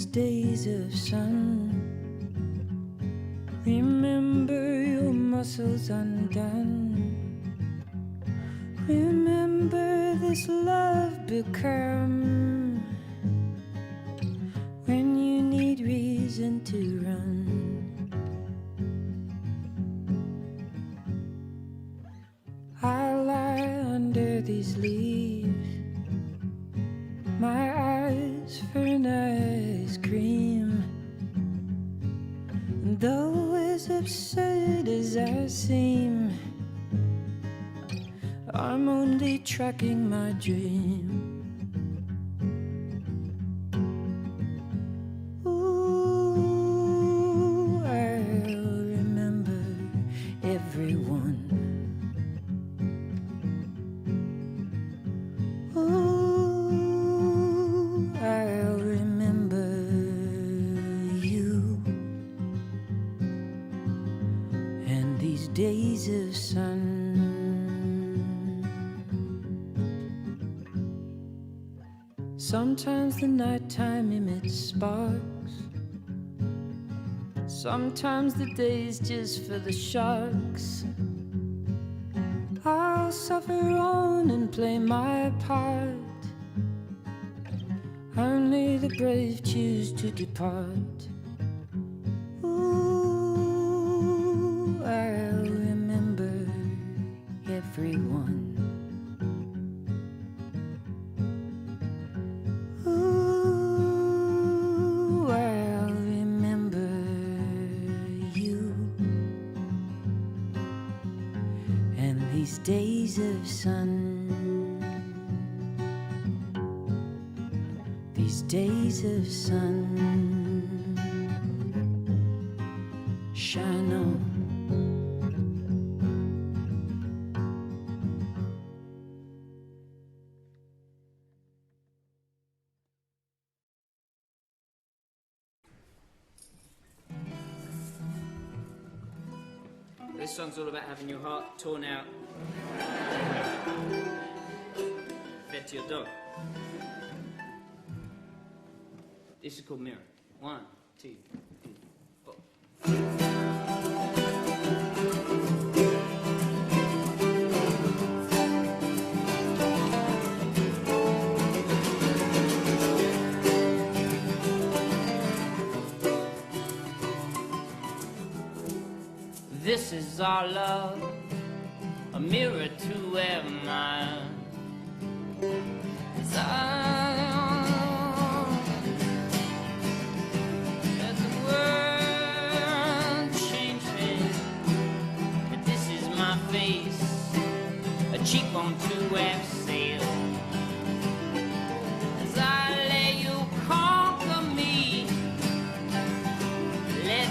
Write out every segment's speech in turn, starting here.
these days of sun. Remember your muscles undone. Remember this love become when you need reason to run. I lie under these leaves, my eyes for an ice cream. And though as absurd as I seem, I'm only tracking my dream. Ooh, I'll remember everyone. Ooh, I'll remember you and these days of sun. Sometimes the nighttime emits sparks. Sometimes the day's just for the sharks. I'll suffer on and play my part. Only the brave choose to depart. Ooh, I'll remember everyone. Ooh, I'll remember you and these days of sun. These days of sun shine on. This song's all about having your heart torn out, fed to your dog. This is called Mirror. 1, 2, 3, 4. This is our love, a mirror to admire. There's a world changing, but this is my face, a cheekbone to have sail. As I let you conquer me, let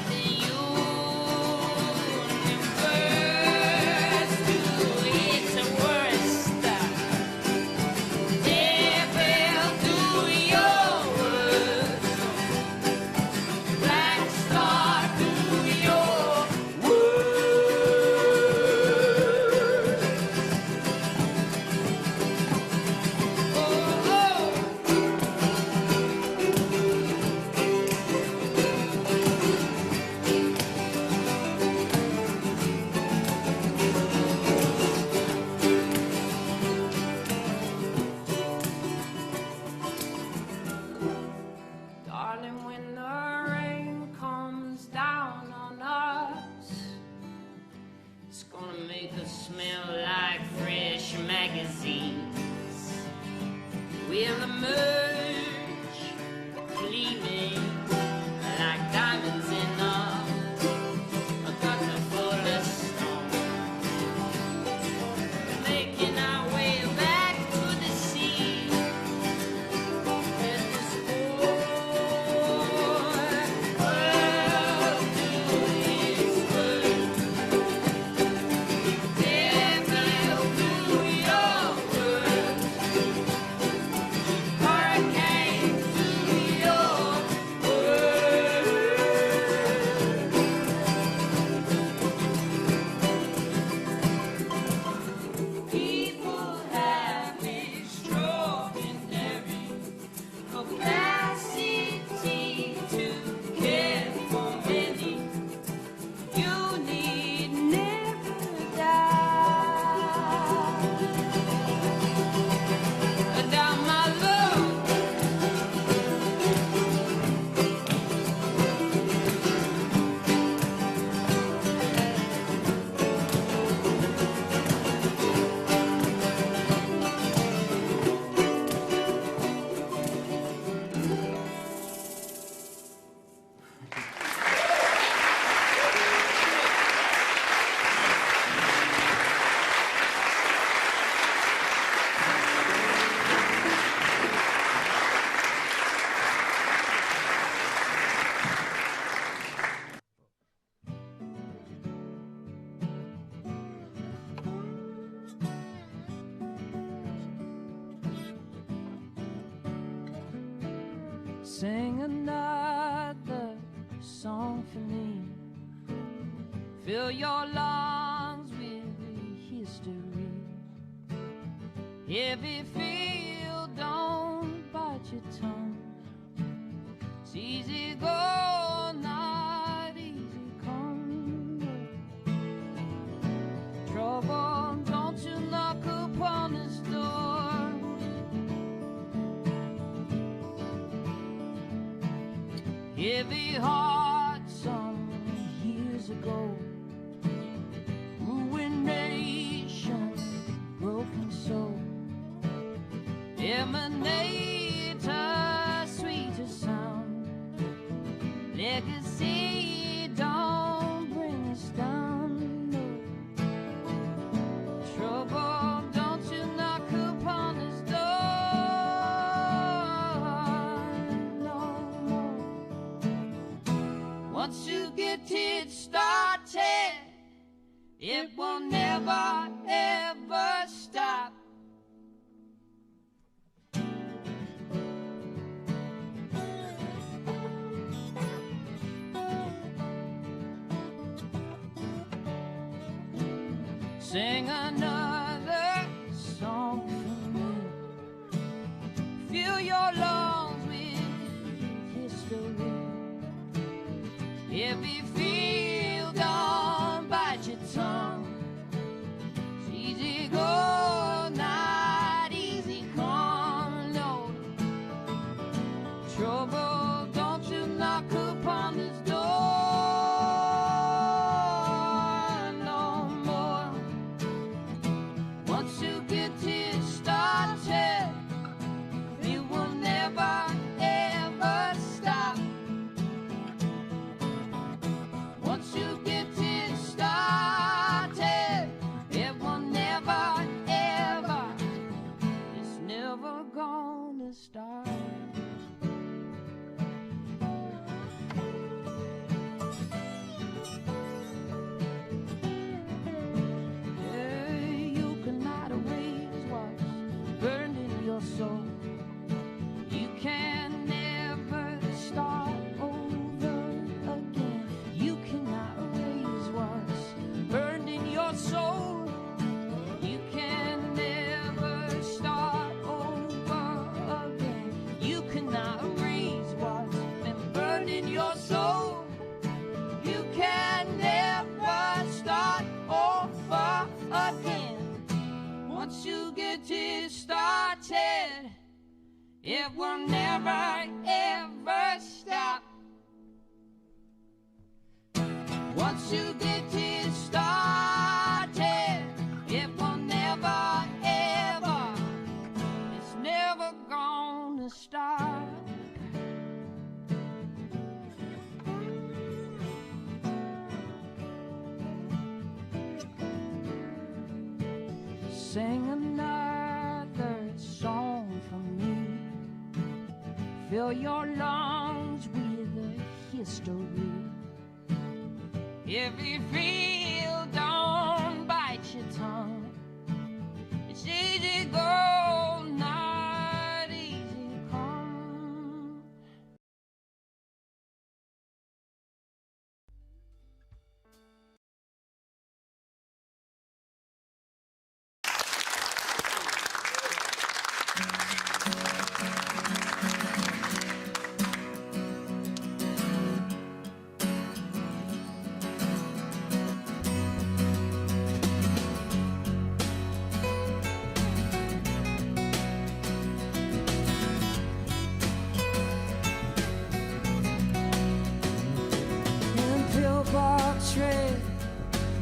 the smell like fresh magazines. We'll emerge gleaming like diamonds in a gutter full of stone. Making our way back to the sea. There's this whole world doing its work. Devil, do your work. Hard Sing another song for me. Fill your lungs with history. Heavy feel, don't bite your tongue. It's easy go, not easy come. Trouble, don't you knock upon this door. Heavy heart some years ago. Ruination, broken soul. Emanate a sweeter sound. Legacy, don't bring us down. No. Trouble, don't you knock upon this door. No more. Once you get it started, it will never ever stop. Sing another song for me. Fill your lungs with history. Heavy feel, don't bite your tongue. It's easy go, not easy come. No trouble, don't you knock upon this door. No more. Once you get it started, it will never ever stop. Once you get it started, it will never ever, it's never gonna stop. Yeah, you cannot erase what's burned in your soul. You can never start over again. You cannot erase what's burned in your soul. You can never start over again. You cannot erase what's been burned in your soul. You can never start over again. Once you get it started, it will never ever stop. Once you get it started, it will never ever, it's never gonna stop. Sing another song for me. Fill your lungs with a history. If you feel, don't bite your tongue. It's easy go, not easy come. Pillbox red,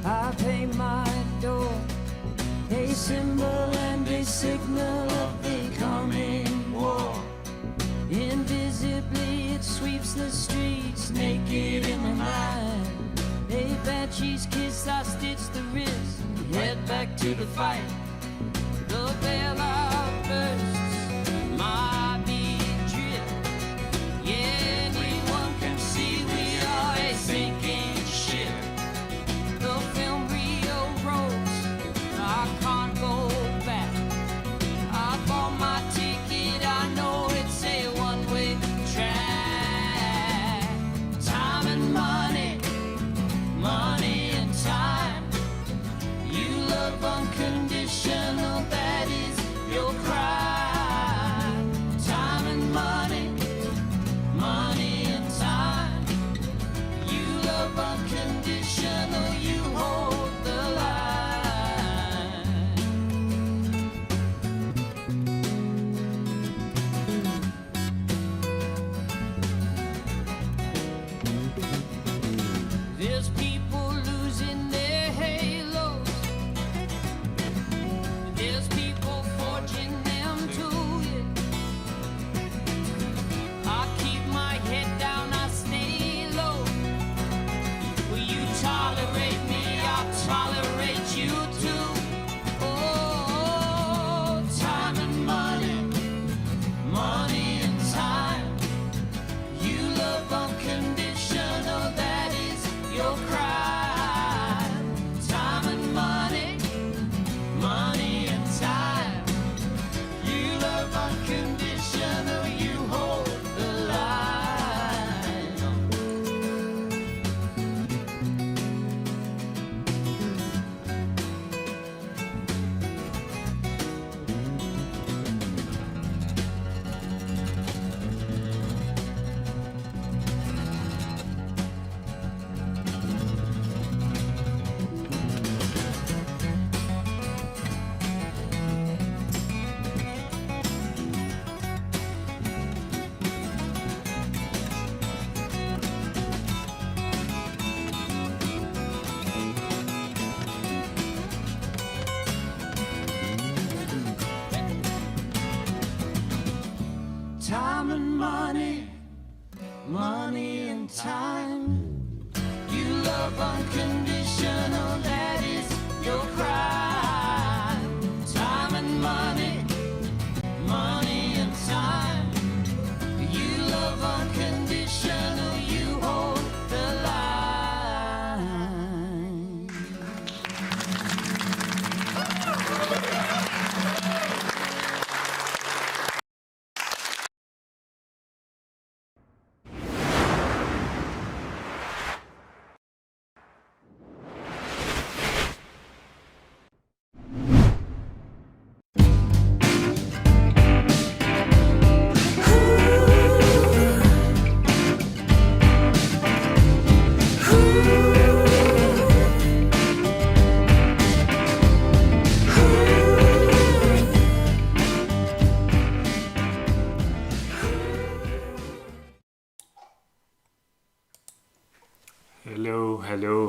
I pay my door. A symbol and a signal of the coming war. Invisibly it sweeps the streets, naked in my mind. A banshee's kiss, I stitch the wrist, head back to the fight. The bell bursts, my beat drip. Yeah, anyone can see we are a sinking ship. The film reel rolls, I can't go back. I bought my ticket, I know it's a one-way track. time and money, money and time. You love unconditional, that is your crime. Time and money, money and time. You love unconditional, you hold the line.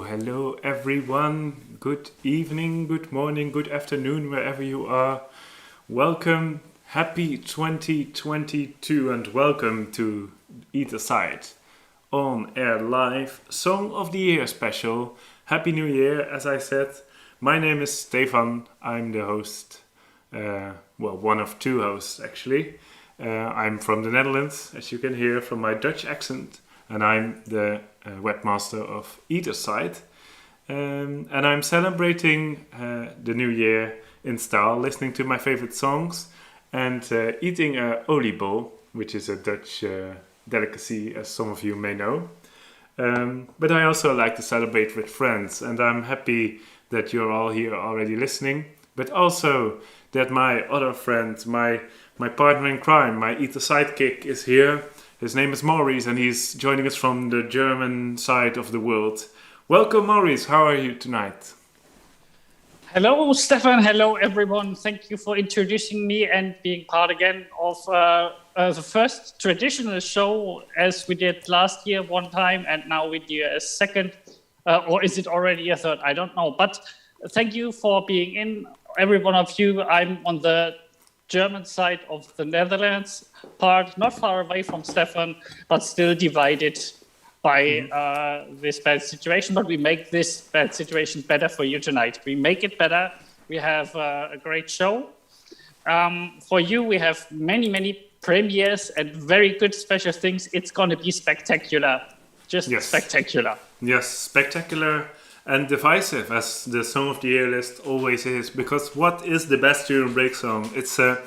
Hello everyone. Good evening, good morning, good afternoon, wherever you are. Welcome, happy 2022 and welcome to Either Side on air live Song of the Year special. Happy New Year, as I said. My name is Stefan. I'm the host, one of two hosts actually. I'm from the Netherlands, as you can hear from my Dutch accent, and I'm the webmaster of Either Side. And I'm celebrating the new year in style, listening to my favorite songs and eating a oliebol, which is a Dutch delicacy, as some of you may know. But I also like to celebrate with friends, and I'm happy that you're all here already listening, but also that my other friend, my partner in crime, my Either sidekick is here. His name is Maurice, and he's joining us from the German side of the world. Welcome, Maurice. How are you tonight? Hello, Stefan. Hello, everyone. Thank you for introducing me and being part again of the first traditional show, as we did last year one time, and now we do a second, or is it already a third? I don't know. But thank you for being in, every one of you. I'm on the German side of the Netherlands part, not far away from Stefan, but still divided by this bad situation. But we make this bad situation better for you tonight. We make it better. We have a great show. For you, we have many premieres and very good special things. It's going to be spectacular. Just spectacular. Yes, spectacular and divisive, as the Song of the Year list always is, because what is the best Turin Brakes song? It's a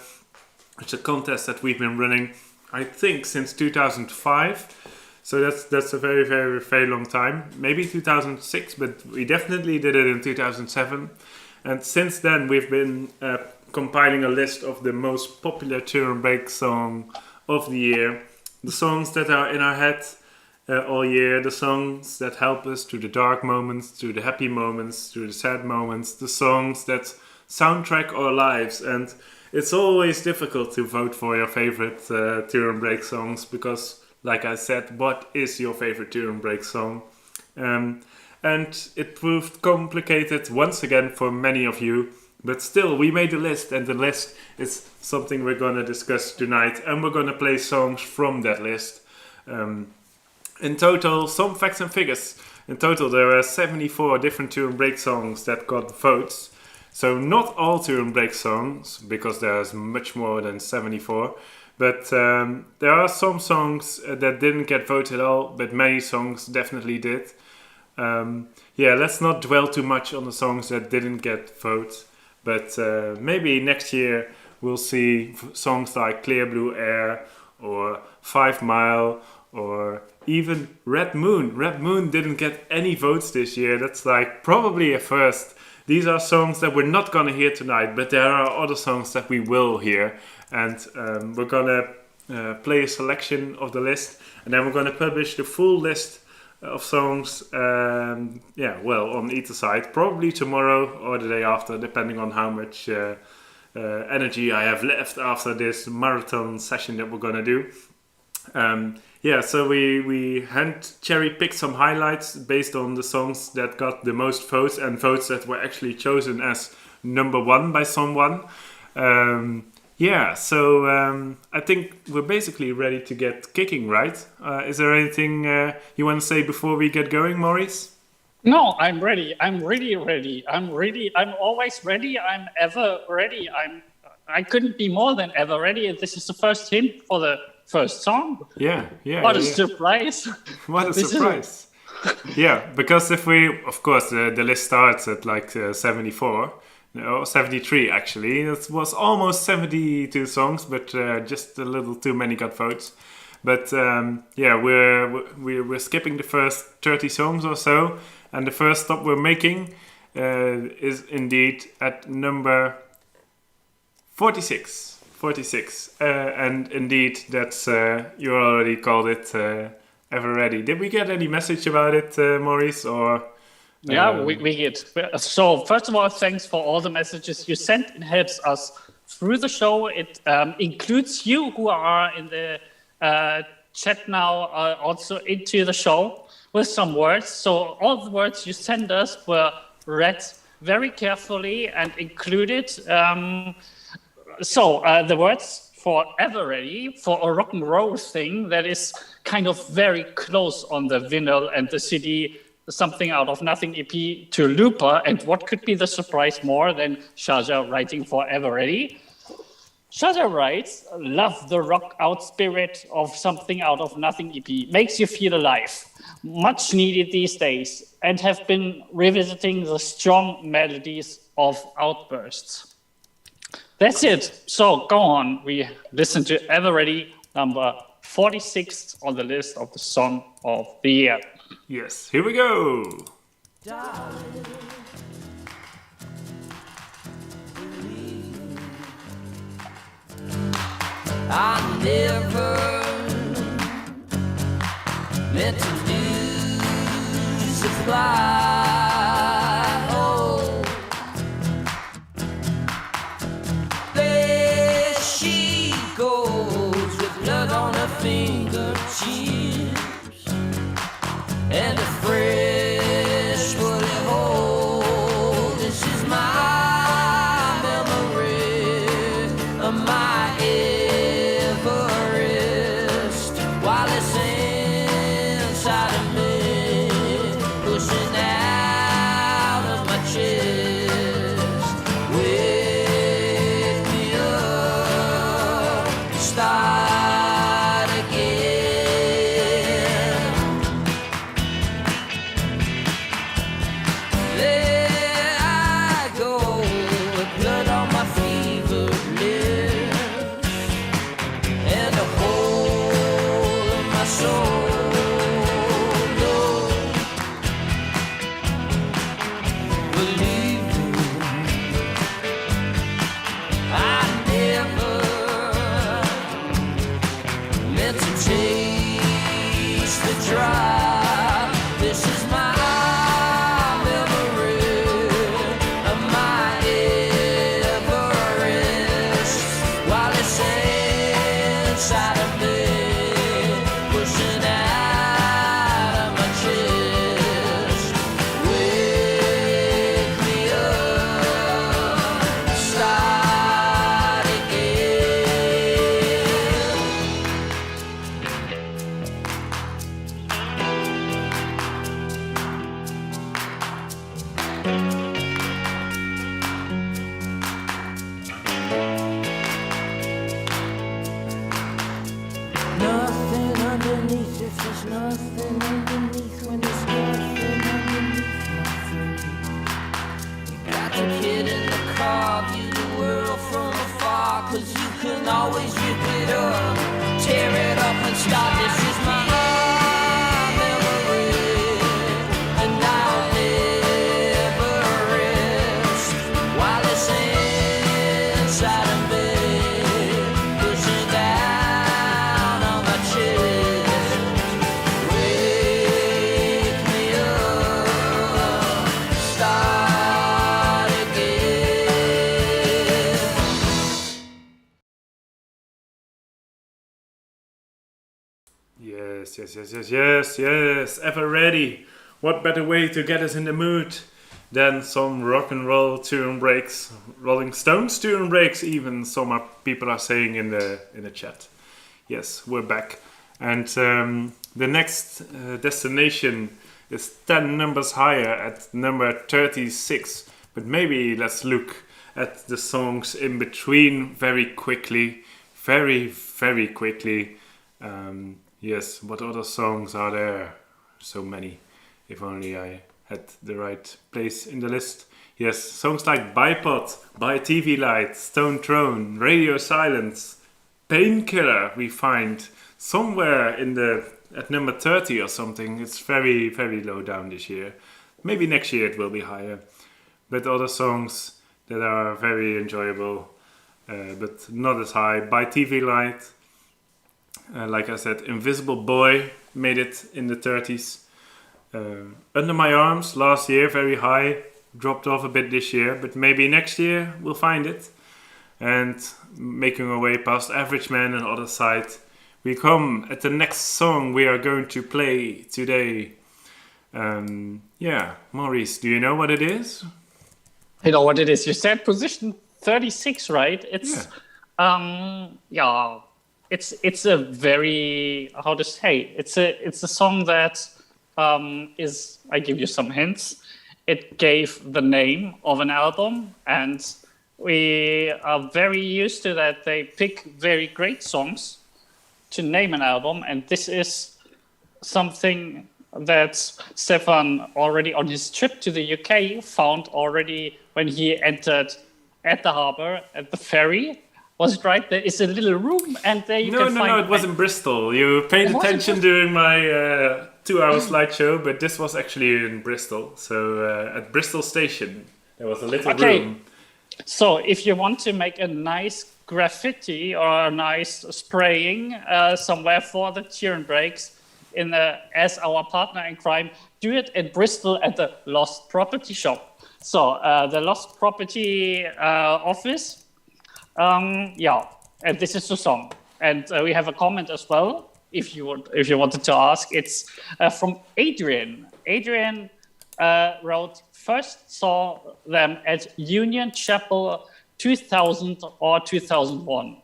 contest that we've been running, I think, since 2005. So that's a very long time. Maybe 2006, but we definitely did it in 2007. And since then, we've been compiling a list of the most popular Turin Brakes song of the year, the songs that are in our head all year, the songs that help us through the dark moments, through the happy moments, through the sad moments, the songs that soundtrack our lives. And it's always difficult to vote for your favorite Turin Brakes songs because, like I said, what is your favorite Turin Brakes song? And it proved complicated once again for many of you, but still we made a list, and the list is something we're going to discuss tonight, and we're going to play songs from that list. In total, some facts and figures. In total, there are 74 different Turin Brakes songs that got votes. So not all Turin Brakes songs, because there's much more than 74. But there are some songs that didn't get voted at all, but many songs definitely did. Let's not dwell too much on the songs that didn't get votes. But maybe next year we'll see songs like Clear Blue Air or 5 Mile or even Red Moon. Red Moon didn't get any votes this year. That's like probably a first. These are songs that we're not going to hear tonight, but there are other songs that we will hear. And we're going to play a selection of the list, and then we're going to publish the full list of songs, on Either Side, probably tomorrow or the day after, depending on how much energy I have left after this marathon session that we're going to do. So we hand cherry-picked some highlights based on the songs that got the most votes, and votes that were actually chosen as number one by someone. Yeah, so I think we're basically ready to get kicking, right? Is there anything you want to say before we get going, Maurice? No, I'm ready. I'm really ready. I'm ready. I'm always ready. I'm ever ready. I couldn't be more than ever ready. This is the first hint for the first song. Yeah. What a surprise. What a This is- surprise. Yeah, because if we, of course, the list starts at like 74, no, 73 actually. It was almost 72 songs, but just a little too many got votes. But yeah, we're skipping the first 30 songs or so, and the first stop we're making is indeed at number 46. 46. And indeed, that's you already called it Ever Ready. Did we get any message about it, Maurice? Or Yeah, we get. So first of all, thanks for all the messages you sent. It helps us through the show. It includes you who are in the chat now, also into the show with some words. So all the words you sent us were read very carefully and included. So the words for Ever Ready, for a rock and roll thing that is kind of very close on the vinyl and the CD, Something Out of Nothing EP to Looper. And what could be the surprise more than Shaja writing for Ever Ready? Shaja writes, love the rock out spirit of Something Out of Nothing EP. Makes you feel alive. Much needed these days. And have been revisiting the strong melodies of Outbursts. That's it. So go on. We listen to Ever Ready, number 46 on the list of the song of the year. yes, here we go. I never meant to lose the fly. Oh, there she goes with blood on her fingertips and a fresh woolly hole. This is my memory of my Everest, while it's inside of me, pushing out of my chest. Wake me up, start again. There I go, with blood on my fevered lips and a hole in my soul. No, believe me, I never meant to taste the dry. This is my memory of my Everest, while it's inside of me, pushing out of my chest. Wake me up, start again. Nothing underneath, if there's nothing underneath, when there's nothing underneath, nothing. You got the kid in the car, view the world from afar, 'cause you can always rip it up, tear it up and start. This is my memory, and I'll never rest, while it's inside of me, pushing down on my chest. Wake me up, start again. Yes. Ever Ready. What better way to get us in the mood then some rock and roll Turin Brakes, Rolling Stones Turin Brakes, even some people are saying in the chat. Yes, we're back. And the next destination is 10 numbers higher at number 36. But maybe let's look at the songs in between very quickly. Very, very quickly. Yes, what other songs are there? So many. If only I had the right place in the list. Yes, songs like Bipod, By TV Light, Stone Throne, Radio Silence, Painkiller we find somewhere at number 30 or something. It's very, very low down this year. Maybe next year it will be higher. But other songs that are very enjoyable, but not as high. By TV Light, like I said, Invisible Boy made it in the 30s. Under My Arms last year, very high, dropped off a bit this year, but maybe next year we'll find it. And making our way past Average Man and Other Side, we come at the next song we are going to play today. Maurice, do you know what it is? You know what it is? You said position 36, right? It's it's a very, how to say, it's a song that is, I give you some hints. It gave the name of an album, and we are very used to that. They pick very great songs to name an album, and this is something that Stefan already on his trip to the UK found already when he entered at the harbour at the ferry. Was it right? There is a little room, and there you can find... No, it was in Bristol. You paid attention during my 2-hour slideshow, but this was actually in Bristol. So at Bristol Station, there was a little room. So if you want to make a nice graffiti or a nice spraying somewhere for the Turin Brakes as our partner in crime, do it in Bristol at the Lost Property Shop. So the Lost Property office. And this is the song, and we have a comment as well. If you wanted to ask, it's from Adrian. Adrian wrote, first saw them at Union Chapel 2000 or 2001.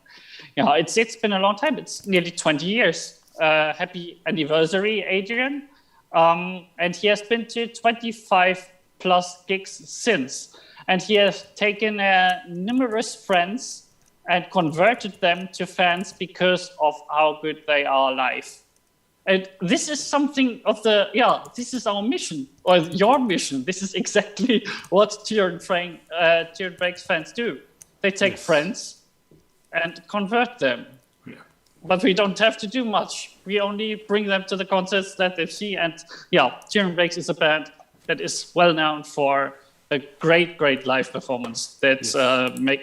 Yeah, it's been a long time. It's nearly 20 years. Happy anniversary, Adrian. And he has been to 25 plus gigs since. And he has taken numerous friends and converted them to fans because of how good they are live. And this is something of this is our mission, or your mission. This is exactly what Turin Brakes fans do. They take friends and convert them. Yeah. But we don't have to do much. We only bring them to the concerts that they see. And Turin Brakes is a band that is well known for a great, great live performance that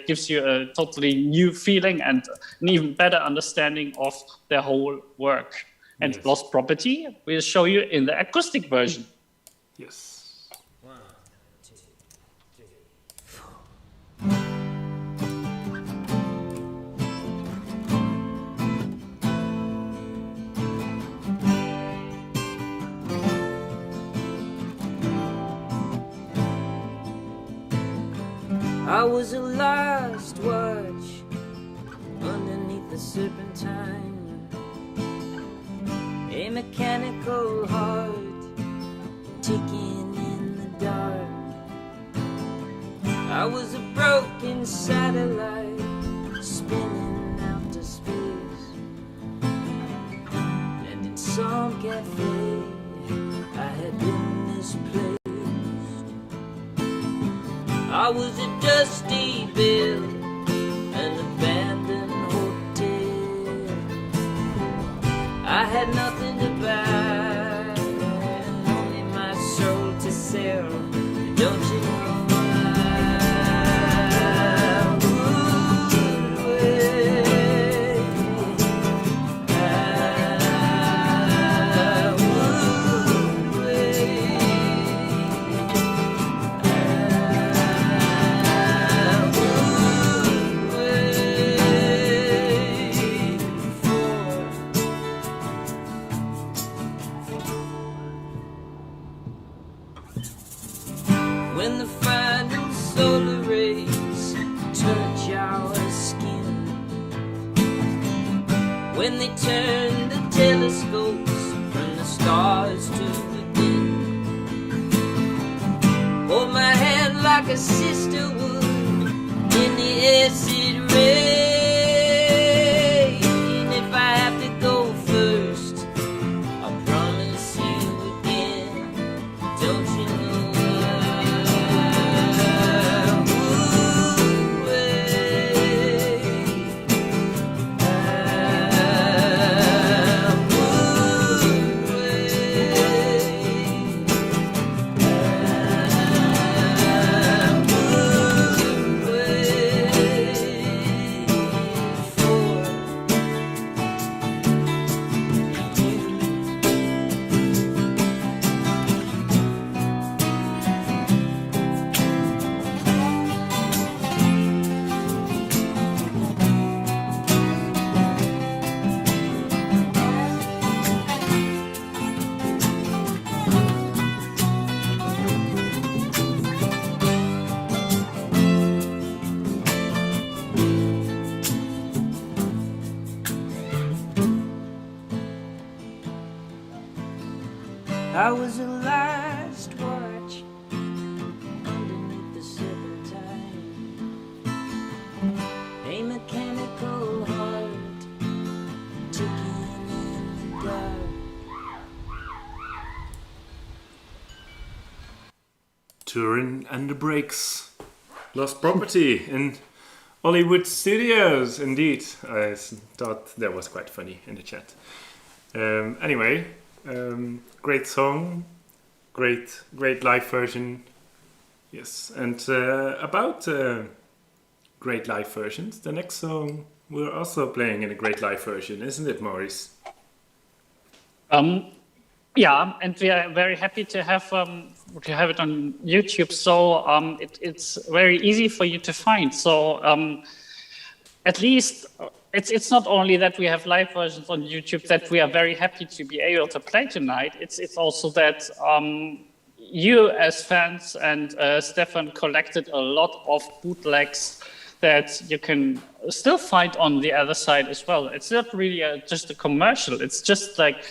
gives you a totally new feeling and an even better understanding of their whole work. And Lost Property will show you in the acoustic version. Yes. 1, 2, 3, 4. I was a last watch underneath the serpentine, a mechanical heart ticking in the dark. I was a broken satellite spinning out to space, and in some cafe I had been misplaced. I was a dusty bill, an abandoned hotel. I had nothing to buy, only my soul to sell. Don't you know? when they turned the telescopes from the stars to within. Hold my hand like a sister would in the acid rain. If I have to go first, I promise you again. Don't you know I was the last watch underneath the serpentine, a mechanical heart ticking in the dark. Turin and the Brakes. Lost Property in Hollywood Studios, indeed. I thought that was quite funny in the chat. Anyway, great song, great live version. Yes, and about great live versions, the next song we're also playing in a great live version, isn't it, Maurice? Yeah, and we are very happy to have it on YouTube. So it's very easy for you to find. So at least it's not only that we have live versions on YouTube that we are very happy to be able to play tonight. It's also that you as fans and Stefan collected a lot of bootlegs that you can still find on the other side as well. It's not really just a commercial. It's just like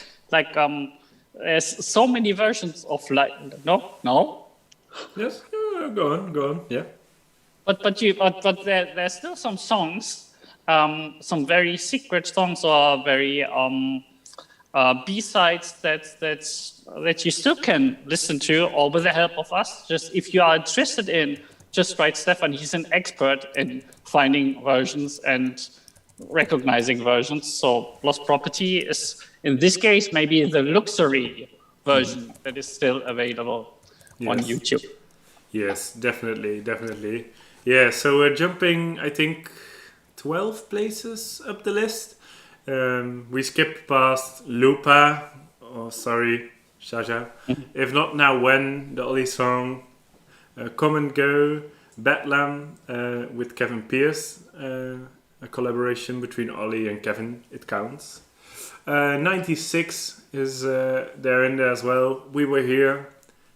there's so many versions of no. Yes, go on. Yeah. But there's still some songs, some very secret songs or very B-sides that you still can listen to, or with the help of us. Just if you are interested in, just write Stefan. He's an expert in finding versions and recognizing versions. So Lost Property is, in this case, maybe the luxury version that is still available on YouTube. Yes, definitely. Yeah, so we're jumping, I think, 12 places up the list. We skipped past Lupa, Shaja. If Not Now When, the Ollie song. Come and Go, Bedlam with Kevin Pierce, a collaboration between Ollie and Kevin, it counts. 96 is there in there as well. We Were Here,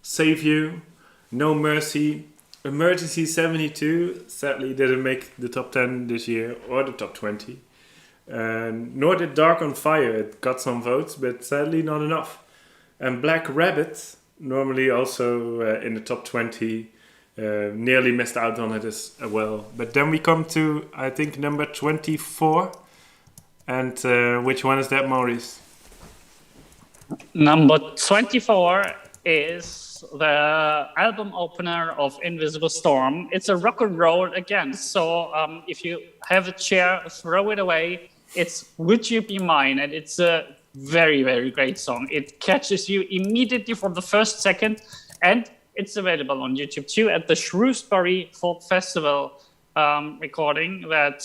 Save You, No Mercy, Emergency 72, sadly didn't make the top 10 this year, or the top 20. Nor did Dark on Fire, it got some votes, but sadly not enough. And Black Rabbit, normally also in the top 20, nearly missed out on it as well. But then we come to, I think, number 24. And which one is that, Maurice? Number 24 is the album opener of Invisible Storm. It's a rock and roll again. So if you have a chair, throw it away. It's Would You Be Mine? And it's a very, very great song. It catches you immediately from the first second. And it's available on YouTube too at the Shrewsbury Folk Festival recording that,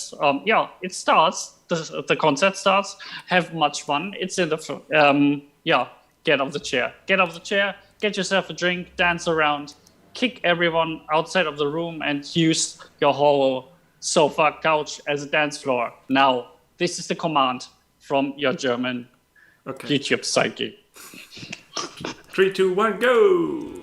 it starts, the concert starts. Have much fun. It's in the, get off the chair. Get off the chair, get yourself a drink, dance around, kick everyone outside of the room and use your whole sofa, couch as a dance floor. Now, this is the command from your German YouTube psyche. 3, 2, 1, go!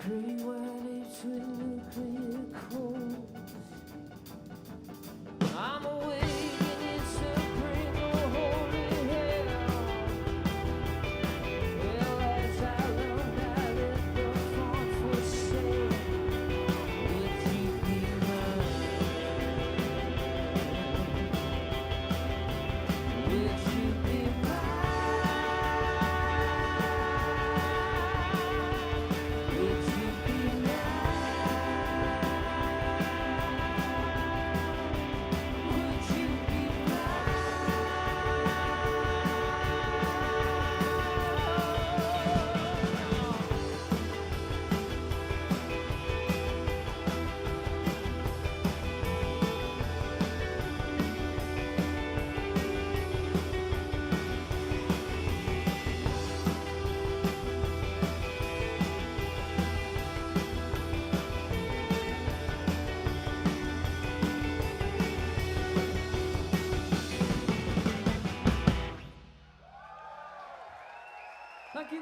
great white apes with nuclear codes. I'm awake and it's a brink of holy hell. Well, as I look at it, the font for sale. Would you be mine? Would you be mine? Would you be mine? Would you be Thank you.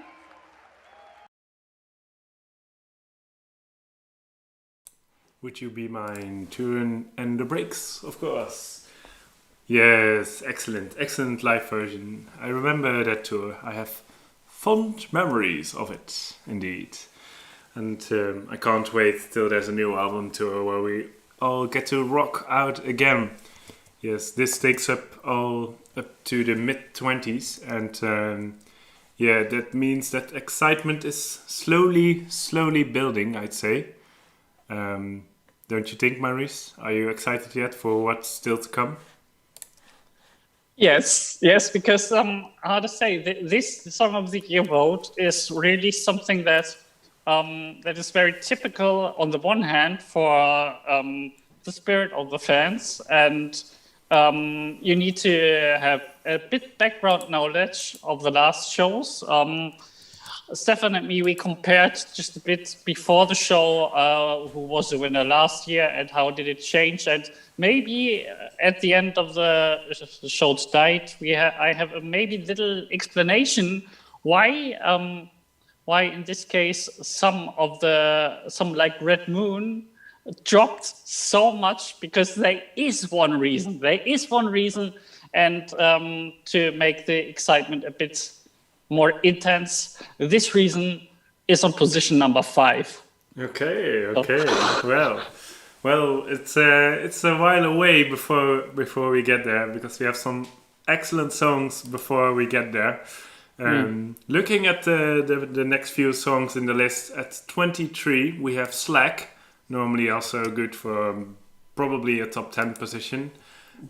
Would You Be Mine, Turin and the Brakes, of course. Yes, excellent live version. I remember that tour. I have fond memories of it, indeed. And I can't wait till there's a new album tour where we all get to rock out again. Yes, this takes up to the mid-20s, and yeah, that means that excitement is slowly building, I'd say. Don't you think, Maurice? Are you excited yet for what's still to come? Yes, because how to say, this Song of the Year vote is really something that is very typical on the one hand for the spirit of the fans, and you need to have a bit background knowledge of the last shows. Stefan and me, we compared just a bit before the show who was the winner last year and how did it change. And maybe at the end of the show's night, I have a maybe little explanation why in this case some like Red Moon dropped so much, because there is one reason, and to make the excitement a bit more intense, this reason is on position number 5. Okay. Well, it's a while away before we get there, because we have some excellent songs before we get there. Looking at the next few songs in the list, at 23 we have Slack, normally also good for probably a top 10 position.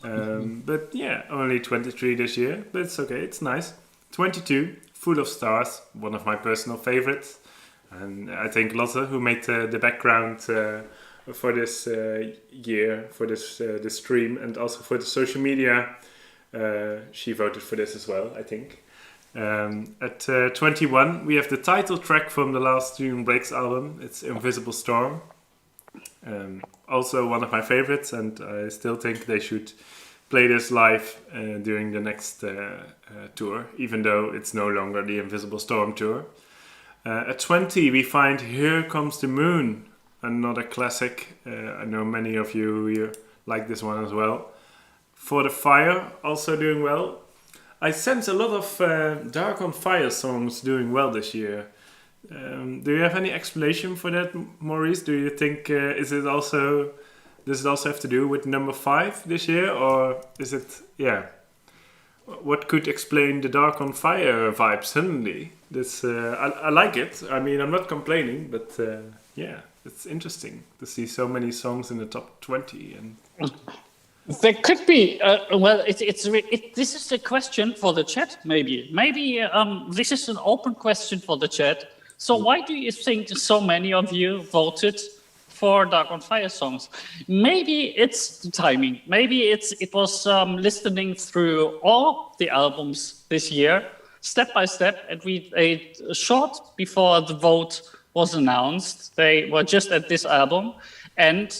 But yeah, only 23 this year, but it's okay, it's nice. 22, Full of Stars, one of my personal favorites. And I think Lotte, who made the background for this year, for this stream, and also for the social media, she voted for this as well, I think. At 21, we have the title track from the last Turin Brakes album. It's Invisible Storm. Also one of my favorites, and I still think they should play this live during the next tour, even though it's no longer the Invisible Storm tour. At 20, we find Here Comes the Moon, another classic. I know many of you here like this one as well. For the Fire, also doing well. I sense a lot of Dark on Fire songs doing well this year. Do you have any explanation for that, Maurice? Do you think does it also have to do with number 5 this year, or is it what could explain the Dark on Fire vibe suddenly? This I like it. I mean, I'm not complaining, but it's interesting to see so many songs in the top 20. And there could be this is a question for the chat. Maybe this is an open question for the chat. So why do you think so many of you voted for Dark on Fire songs? Maybe it's the timing. Maybe it was listening through all the albums this year, step by step, and a short before the vote was announced. They were just at this album, and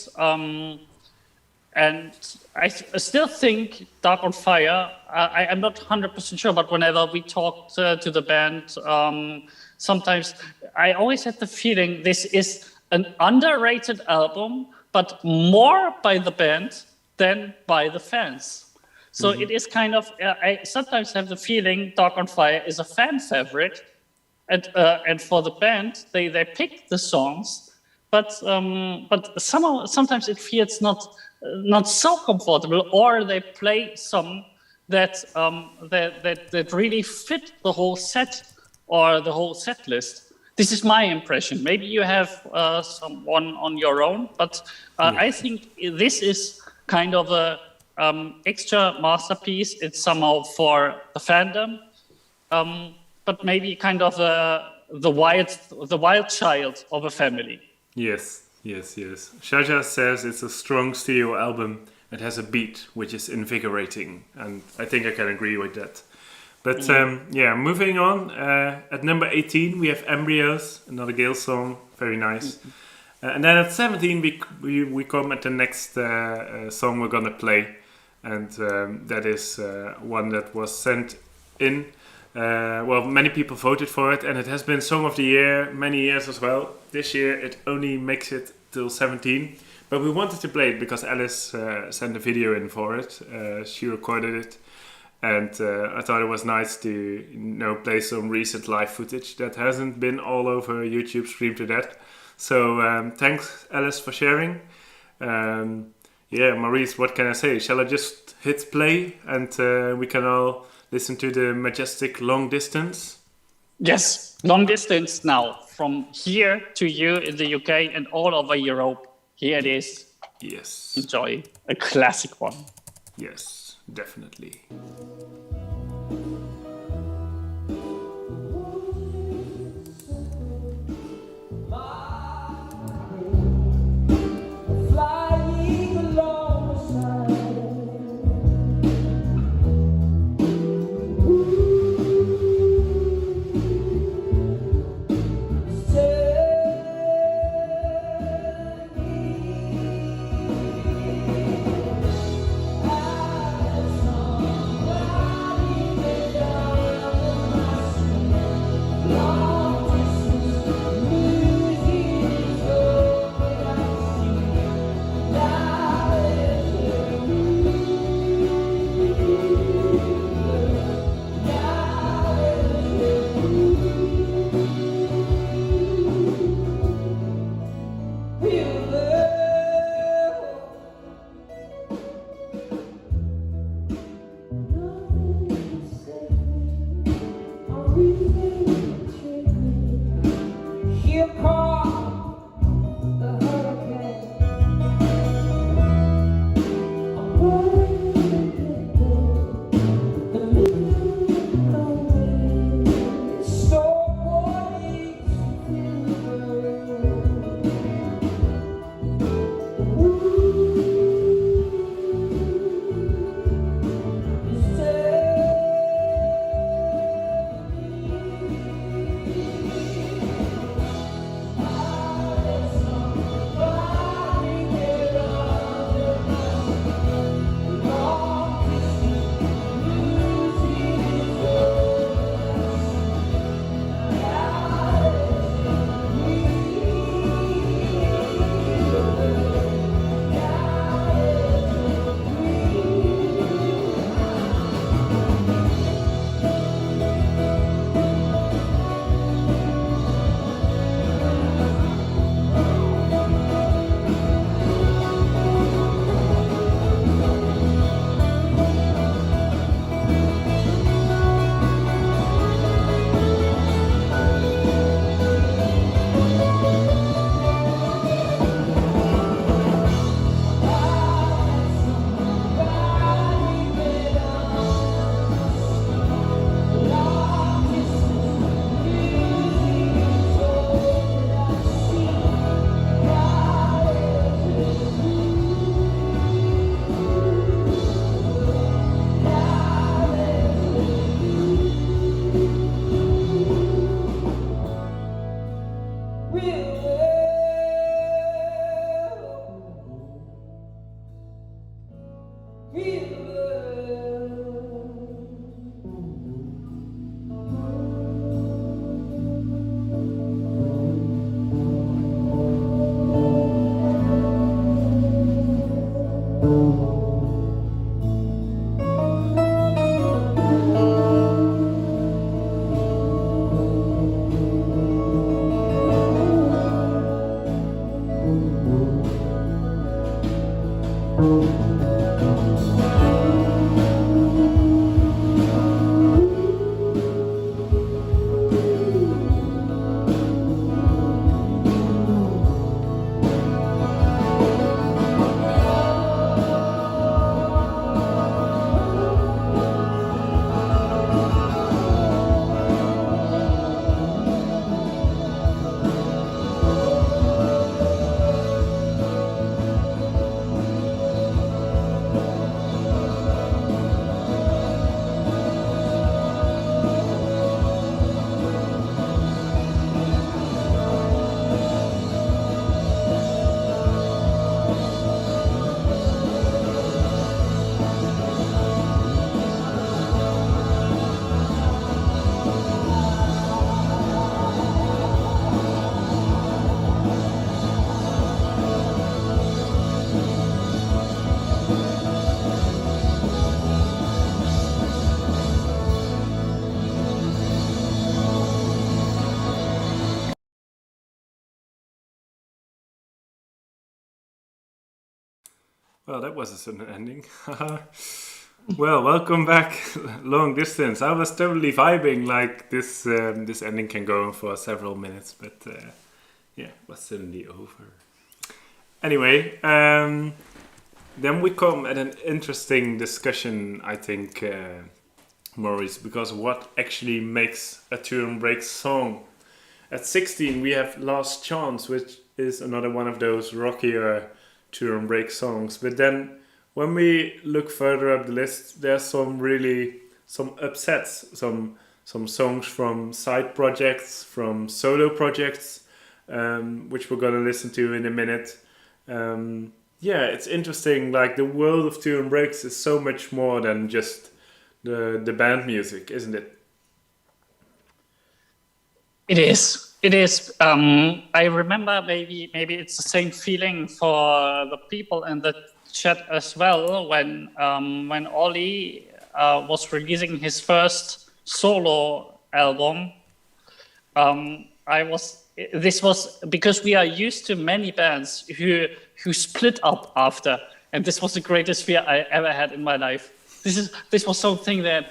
still think Dark on Fire. I'm not 100% sure, but whenever we talked to the band, sometimes I always had the feeling this is an underrated album, but more by the band than by the fans. So it is kind of, I sometimes have the feeling Dark on Fire is a fan favorite, and for the band, they pick the songs, but somehow sometimes it feels not so comfortable, or they play some that really fit the whole set or the whole set list. This is my impression. Maybe you have someone on your own, but I think this is kind of a extra masterpiece. It's somehow for the fandom, but maybe kind of the wild child of a family. Yes. Shaja says it's a strong stereo album that has a beat which is invigorating, and I think I can agree with that. But moving on, at number 18 we have Embryos, another Gale song, very nice. And then at 17 we come at the next song we're gonna play, and that is one that was sent in. Many people voted for it, and it has been Song of the Year many years as well. This year it only makes it till 17, but we wanted to play it because Alice sent a video in for it. She recorded it, and I thought it was nice to play some recent live footage that hasn't been all over YouTube Stream to that. So thanks Alice for sharing. Maurice, what can I say? Shall I just hit play and we can all listen to the majestic Long Distance? Yes, Long Distance now, from here to you in the UK and all over Europe. Here it is. Yes. Enjoy. A classic one. Yes, definitely. I Well, that was a sudden ending. Well, welcome back, long distance. I was totally vibing like this. This ending can go on for several minutes, but yeah, it was suddenly over. Anyway, then we come at an interesting discussion, I think, Maurice, because what actually makes a Turin Brakes song? At 16, we have Last Chance, which is another one of those rockier Turin Brakes songs. But then, when we look further up the list, there's some upsets, some songs from side projects, from solo projects, which we're gonna listen to in a minute. Yeah, it's interesting. Like the world of Turin Brakes is so much more than just the band music, isn't it? It is. It is. I remember maybe it's the same feeling for the people in the chat as well when Ollie was releasing his first solo album. This was because we are used to many bands who split up after, and this was the greatest fear I ever had in my life. This was something that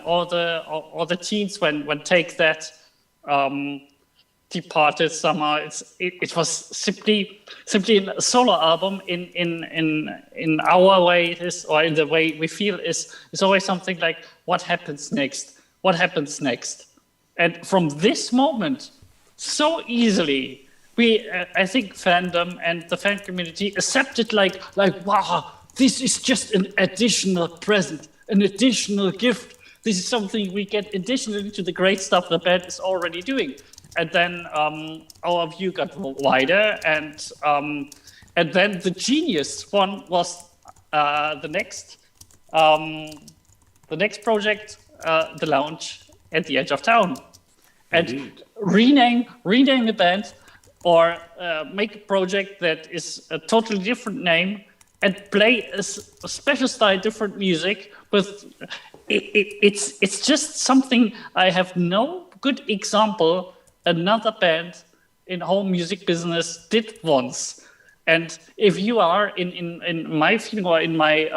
all the teens when take that departed somehow. It was simply a solo album in our way it is, or in the way we feel is always something like what happens next, and from this moment so easily I think fandom and the fan community accepted like wow, this is just an additional present, an additional gift. This is something we get additionally to the great stuff the band is already doing. And then our view got wider, and then the genius one was the next project, The Lounge at the Edge of Town. And Indeed. rename the band, or make a project that is a totally different name and play a special style, different music. With it's just something I have no good example another band in whole music business did once. And if you are in my feeling, or in my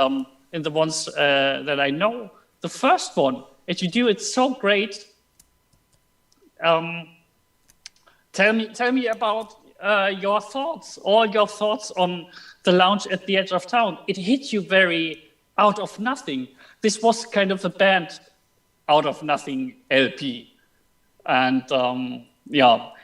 in the ones that I know, the first one, and you do it so great. Tell me about your thoughts on The Lounge at the Edge of Town. It hit you very out of nothing. This was kind of a band out of nothing LP, and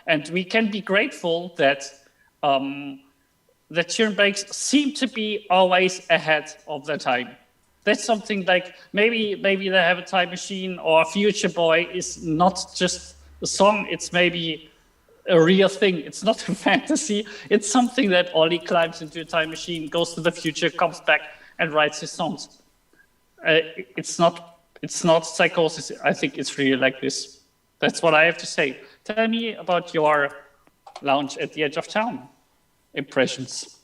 and we can be grateful that the Turin Brakes seem to be always ahead of their time. That's something like maybe they have a time machine, or Future Boy is not just a song, it's maybe a real thing. It's not a fantasy. It's something that Ollie climbs into a time machine, goes to the future, comes back, and writes his songs. It's not psychosis. I think it's really like this. That's what I have to say. Tell me about your Lounge at the Edge of Town impressions.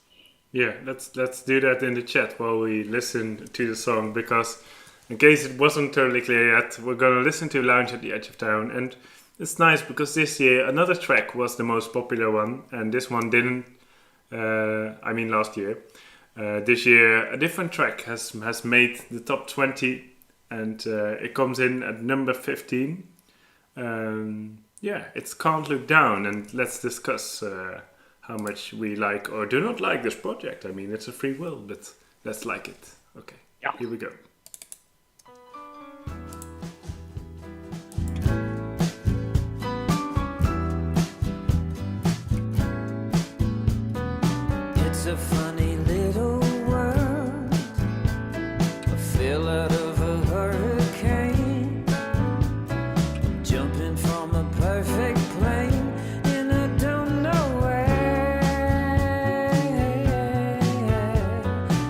Yeah, let's do that in the chat while we listen to the song, because in case it wasn't totally clear yet, we're gonna listen to Lounge at the Edge of Town. And it's nice because this year another track was the most popular one, and this one didn't. Last year. This year a different track has made the top 20, and it comes in at number 15. It's Can't Look Down, and let's discuss how much we like or do not like this project. I mean, it's a free will, but let's like it. Okay, Yeah. Here we go. It's a funny little world, a fill out of a hurricane, jumping from a perfect plane in I don't know where.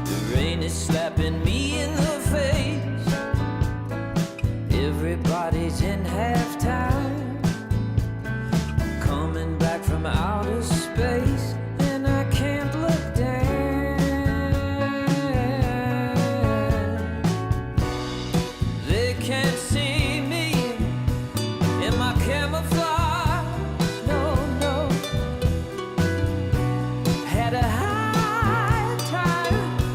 The rain is slapping me in the face, everybody's in halftime, coming back from outer space. Had a high time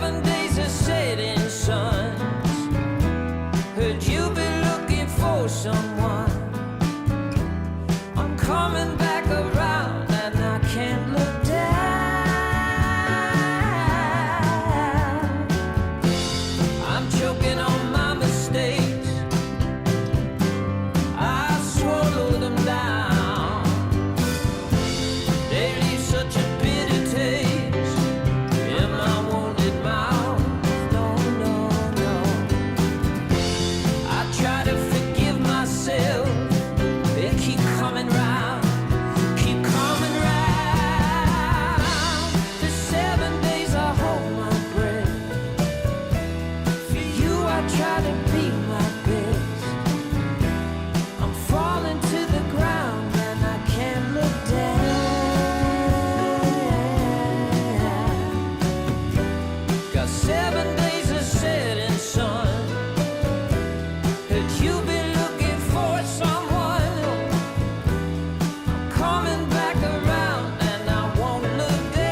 7 days of setting suns. Heard you've been looking for someone. I'm coming back around and I can't look down. I'm choking on my mistakes. I swallow them down. They leave such a bitter taste in my wounded mouth. No, no, no. I try to forgive myself. They keep coming round, keep coming round. For 7 days I hold my breath. For you I try to be my best. I'm falling to the ground and I can't look down. Got 7 days of setting sun. Heard you've been looking for someone. I'm coming back around and I won't look down.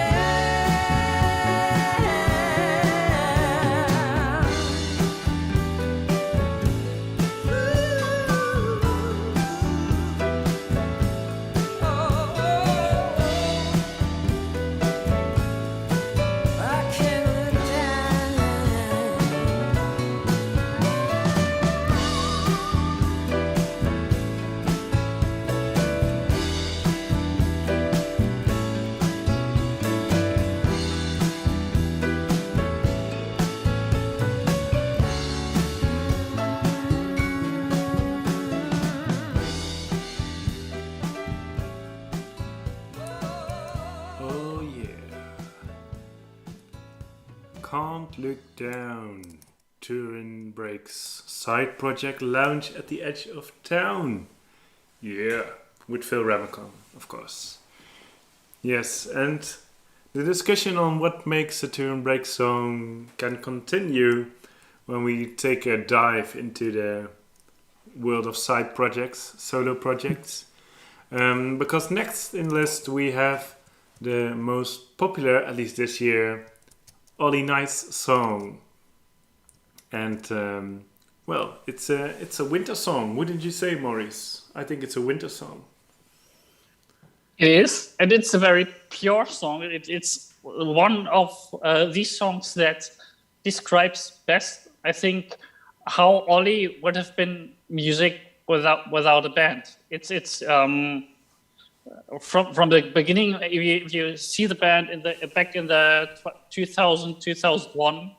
I can't look down. Oh yeah. Can't Look Down. Turin Brakes side project lounge at the edge of town. Yeah, with Phil Ramacon, of course. Yes, and the discussion on what makes a Turin Brakes song can continue when we take a dive into the world of side projects, solo projects. Because next in list we have the most popular, at least this year, Ollie Nice song. And well, it's a winter song. Wouldn't you say, Maurice? I think it's a winter song. It is, and it's a very pure song. It's one of these songs that describes best, I think, how Ollie would have been music without a band. It's from the beginning. If you see the band back in the 2001,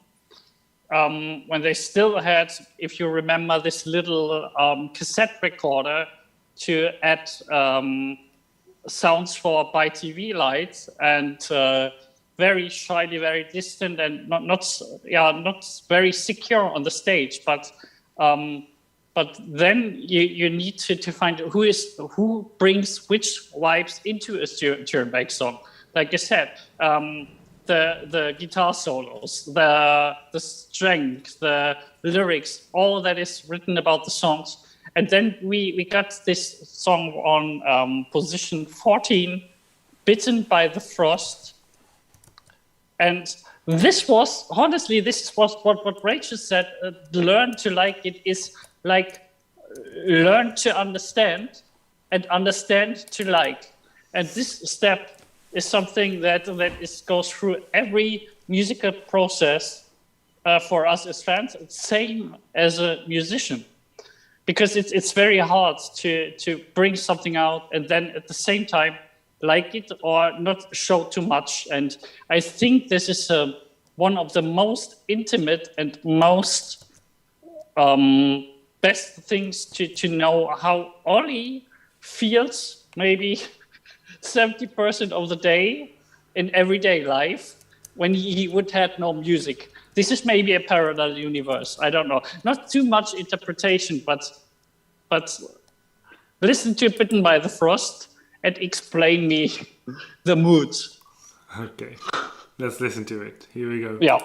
when they still had, if you remember, this little cassette recorder to add sounds for by TV lights, and very shyly, very distant, and not very secure on the stage. But then you need to find who brings which vibes into a Turin Brakes song. Like I said, the guitar solos, the strength, the lyrics, all that is written about the songs. And then we got this song on position 14, Bitten by the Frost. And this was, honestly, this was what Rachel said, learn to like it is like learn to understand and understand to like. And this step is something that goes through every musical process for us as fans, same as a musician. Because it's very hard to bring something out and then at the same time like it or not show too much. And I think this is one of the most intimate and most best things to know how Ollie feels maybe 70% of the day in everyday life when he would have no music. This is maybe a parallel universe. I don't know. Not too much interpretation, but listen to Bitten by the Frost and explain me the mood. Okay, let's listen to it. Here we go. Yeah.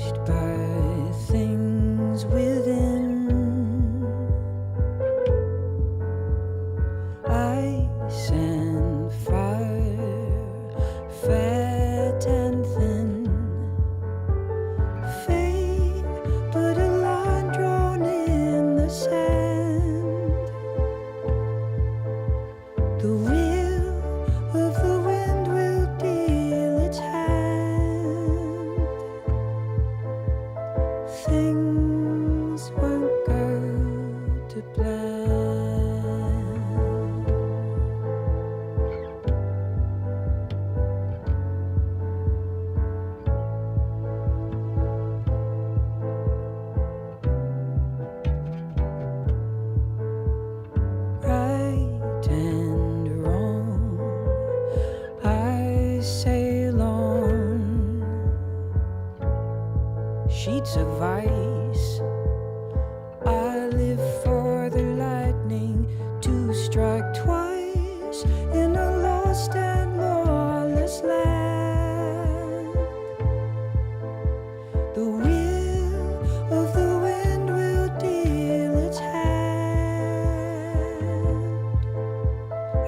touched by things within. Ice and fire, fat and thin. Fate, but a line drawn in the sand. The wheel of the wind will deal its hand. Things won't go to plan. Right and wrong, I sail on. Sheets of ice, I live for the lightning to strike twice in a lost and lawless land. The will of the wind will deal its hand.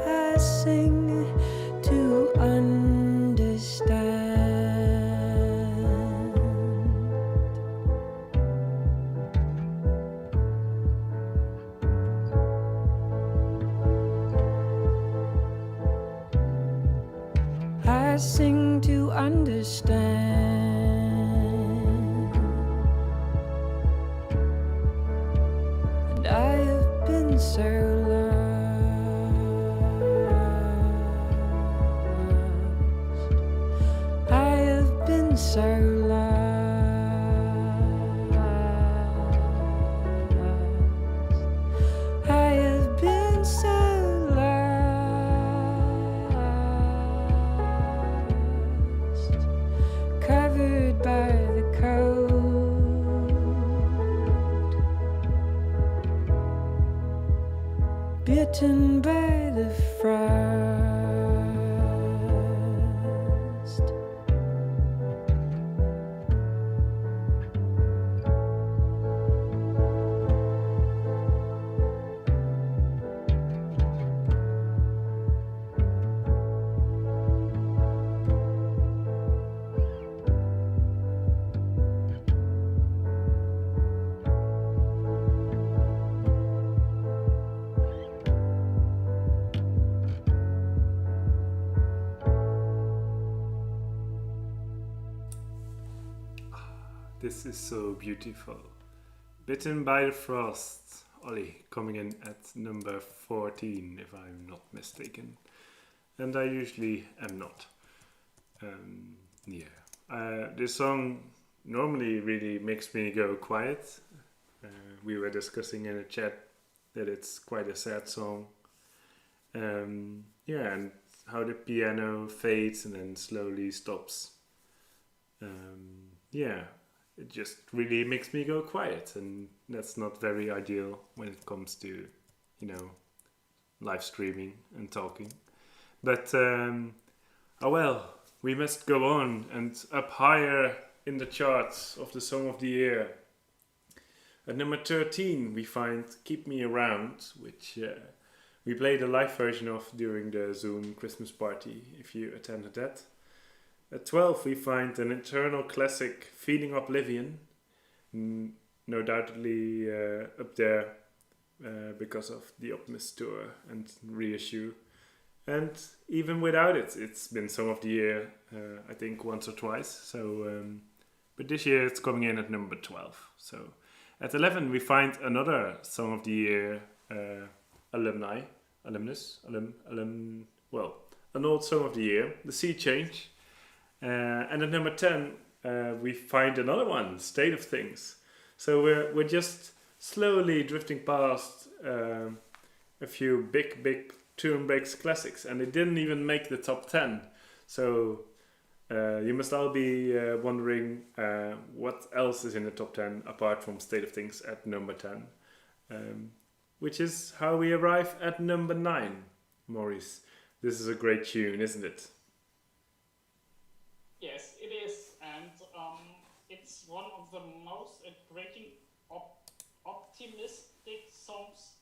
I sing to understand. I sing to understand. And I have been so lost. I have been so lost. I have been so lost. Covered by the cold, bitten by the frost. This is so beautiful. Bitten by the Frost. Ollie coming in at number 14, if I'm not mistaken. And I usually am not. This song normally really makes me go quiet. We were discussing in a chat that it's quite a sad song. And how the piano fades and then slowly stops. It just really makes me go quiet, and that's not very ideal when it comes to, live streaming and talking. But, we must go on and up higher in the charts of the Song of the Year. At number 13, we find Keep Me Around, which we played a live version of during the Zoom Christmas party, if you attended that. At 12, we find an eternal classic, Feeling Oblivion, no doubtedly up there because of the Optimist Tour and reissue. And even without it, it's been Song of the Year, I think once or twice. So, but this year it's coming in at number 12. So at 11, we find another Song of the Year an old Song of the Year, The Sea Change. And at number 10, we find another one, State of Things. So we're just slowly drifting past a few big Turin Brakes classics, and they didn't even make the top 10. So you must all be wondering what else is in the top 10 apart from State of Things at number 10, which is how we arrive at number 9. Maurice, this is a great tune, isn't it? Yes, it is, and it's one of the most breaking optimistic songs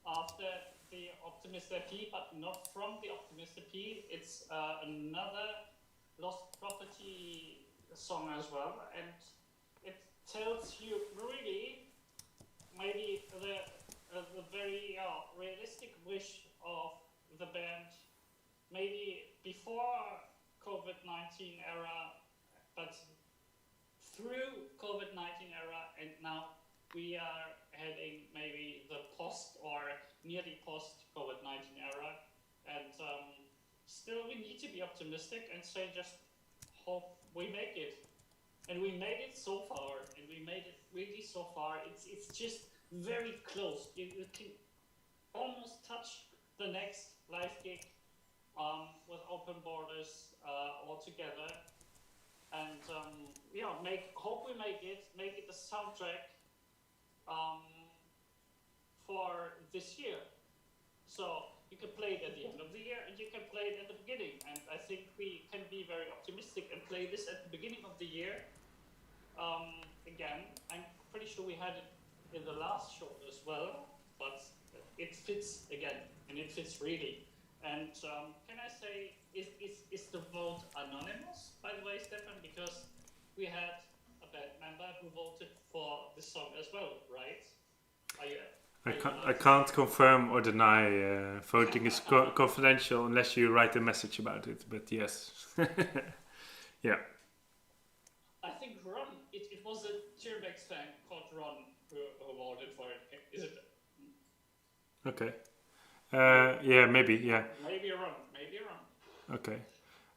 after the Optimist EP, but not from the Optimist EP. It's another Lost Property song as well, and it tells you really maybe the very realistic wish of the band, maybe before COVID-19 era, but through COVID-19 era, and now we are heading maybe the post or nearly post COVID-19 era, and still we need to be optimistic and say just hope we make it. And we made it so far, and we made it really so far. It's just very close. You can almost touch the next live gig with Open Borders altogether. And hope we make it the soundtrack for this year. So you can play it at the end of the year, and you can play it at the beginning. And I think we can be very optimistic and play this at the beginning of the year. Again, I'm pretty sure we had it in the last show as well, but it fits again, and it fits really. And can I say, is the vote anonymous, by the way, Stefan? Because we had a band member who voted for this song as well, right? I can't confirm or deny. Voting is confidential unless you write a message about it, but yes. Yeah. I think Ron, it was a Turin Brakes fan called Ron who voted for it. Is it? Okay. Yeah, maybe, yeah. Maybe Ron. Okay.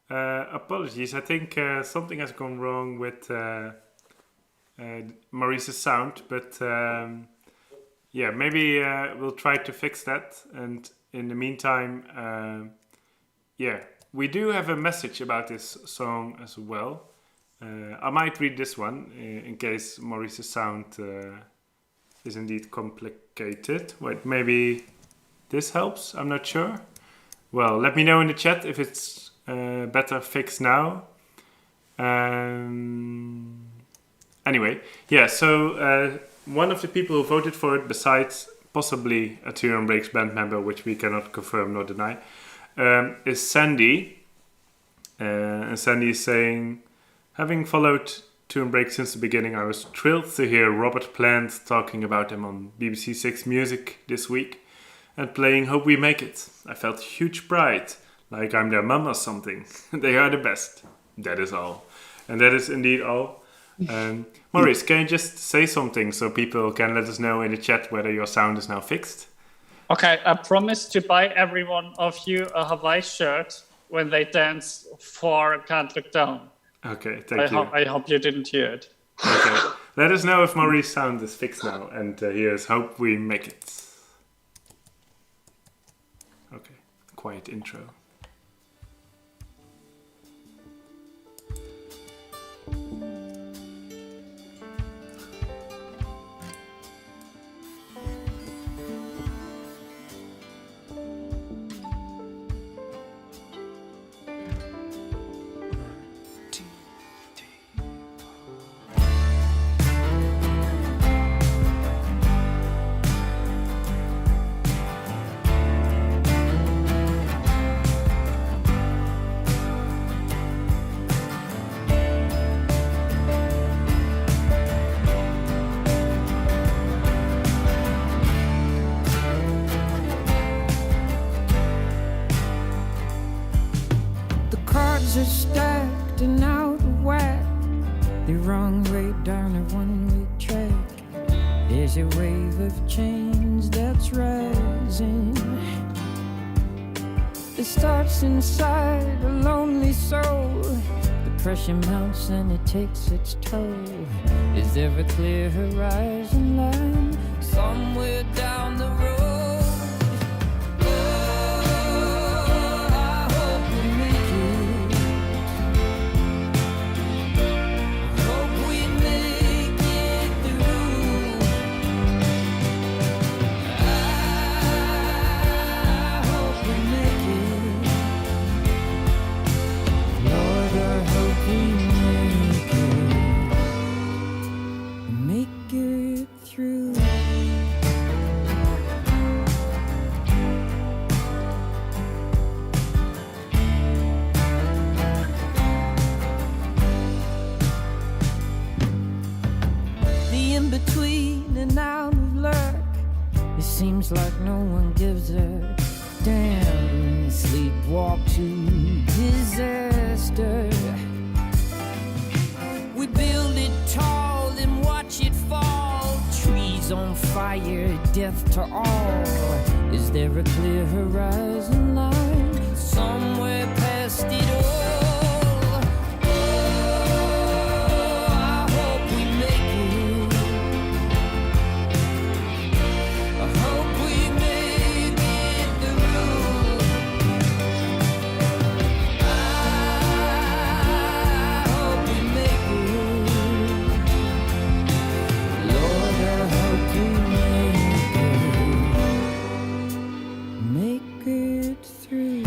Apologies, I think something has gone wrong with Maurice's sound, but yeah, maybe we'll try to fix that. And in the meantime, yeah, we do have a message about this song as well. I might read this one in case Maurice's sound is indeed complicated. Wait, maybe this helps? I'm not sure. Well, let me know in the chat if it's better fixed now. Anyway, yeah, so one of the people who voted for it, besides possibly a Turin Brakes band member, which we cannot confirm nor deny, is Sandy. And Sandy is saying, having followed Turin Brakes since the beginning, I was thrilled to hear Robert Plant talking about them on BBC Six Music this week and playing Hope We Make It. I felt huge pride, like I'm their mum or something. They are the best. That is all. And that is indeed all. Maurice, can you just say something so people can let us know in the chat whether your sound is now fixed? Okay, I promise to buy every one of you a Hawaii shirt when they dance for Can't Look Down. Okay, thank you. I hope you didn't hear it. Okay, let us know if Maurice's sound is fixed now. And here's Hope We Make It. Okay, quiet intro. Are stacked and out of whack, the wrong way down a one-way track. There's a wave of change that's rising. It starts inside a lonely soul. The pressure mounts and it takes its toll. Is there a clear horizon line somewhere down the road? between and out of luck. It seems like no one gives a damn. Sleepwalk to disaster. We build it tall and watch it fall. Trees on fire, death to all. Is there a clear horizon line somewhere past it all? Oh, I hope we make it. I hope we make it through. I hope we make it. Lord, I hope we make it through.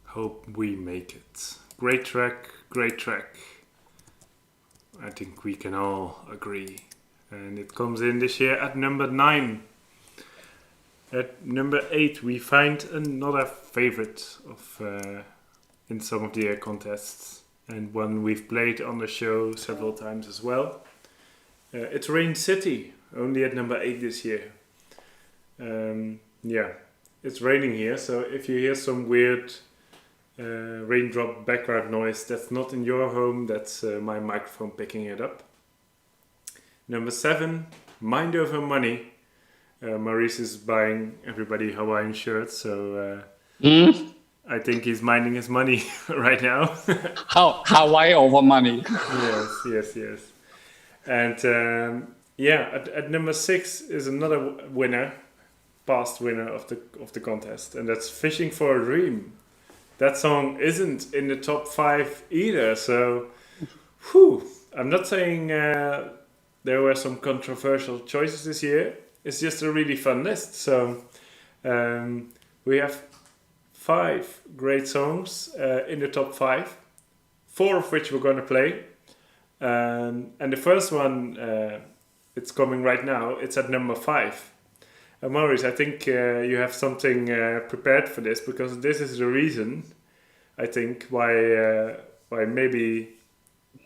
Hope we make it. Great track, great track. I think we can all agree. And it comes in this year at number 9. At number 8 we find another favorite of in some of the year contests, and one we've played on the show several times as well. It's Rain City, only at number 8 this year. Yeah, it's raining here, so if you hear some weird raindrop background noise, that's not in your home, that's my microphone picking it up. Number 7, Mind Over Money. Maurice is buying everybody Hawaiian shirts, so I think he's minding his money right now. Hawaii over money. Yes. And at number 6 is another winner, past winner of the contest, and that's Fishing for a Dream. That song isn't in the top 5 either, so I'm not saying there were some controversial choices this year. It's just a really fun list. So we have 5 great songs in the top 5, 4 of which we're going to play. And the first one, it's coming right now, it's at number 5. Maurice, I think you have something prepared for this, because this is the reason, I think, why maybe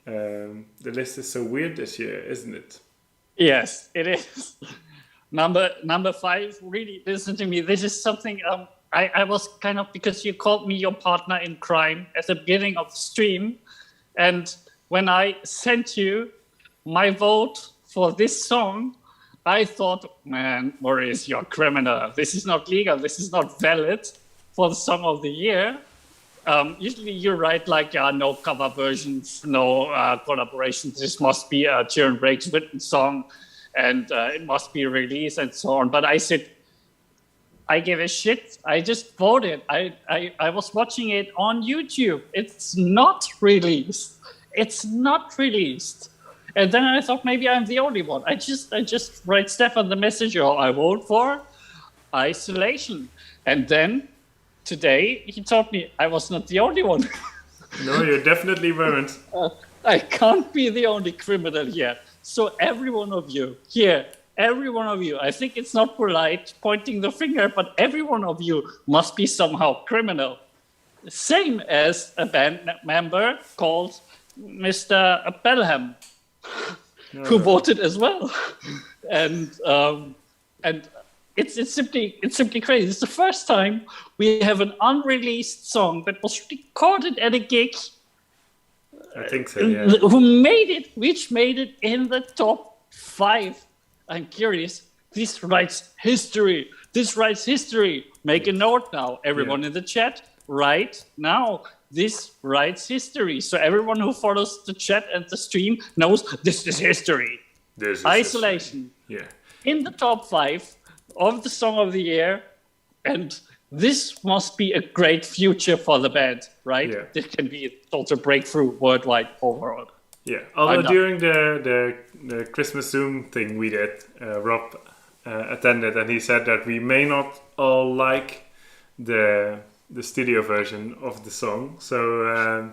the list is so weird this year, isn't it? Yes, it is. Number 5, really, listen to me. This is something I was kind of, because you called me your partner in crime at the beginning of the stream. And when I sent you my vote for this song, I thought, man, Maurice, you're a criminal. This is not legal. This is not valid for the song of the year. Usually you write like, no cover versions, no collaborations. This must be a Turin Brakes written song and it must be released and so on. But I said, I gave a shit. I just voted. I was watching it on YouTube. It's not released. It's not released. And then I thought maybe I'm the only one. I just write Stefan the message, I vote for Isolation. And then today he told me I was not the only one. No, you definitely weren't. I can't be the only criminal here. So every one of you here, every one of you, I think it's not polite pointing the finger, but every one of you must be somehow criminal. Same as a band member called Mr. Pelham, who voted as well. And it's simply crazy. It's the first time we have an unreleased song that was recorded at a gig. I think so, yeah. Which made it in the top 5. I'm curious. This writes history. This writes history. Make a note now, everyone in the chat. Right now, this writes history. So everyone who follows the chat and the stream knows this is history. This is Isolation. history. Yeah. In the top 5 of the song of the year, and this must be a great future for the band, right? Yeah. This can be a total breakthrough worldwide overall. Yeah, although during the Christmas Zoom thing we did, Rob attended and he said that we may not all like the studio version of the song. So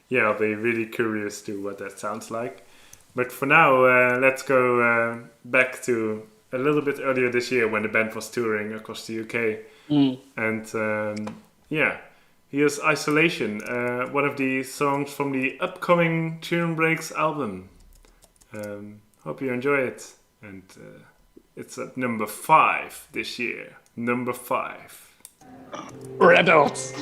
yeah, I'll be really curious to what that sounds like. But for now, let's go back to a little bit earlier this year when the band was touring across the UK. And yeah, here's Isolation, one of the songs from the upcoming Turin Brakes album. Hope you enjoy it. And it's at number 5 this year. Number 5. Rebels.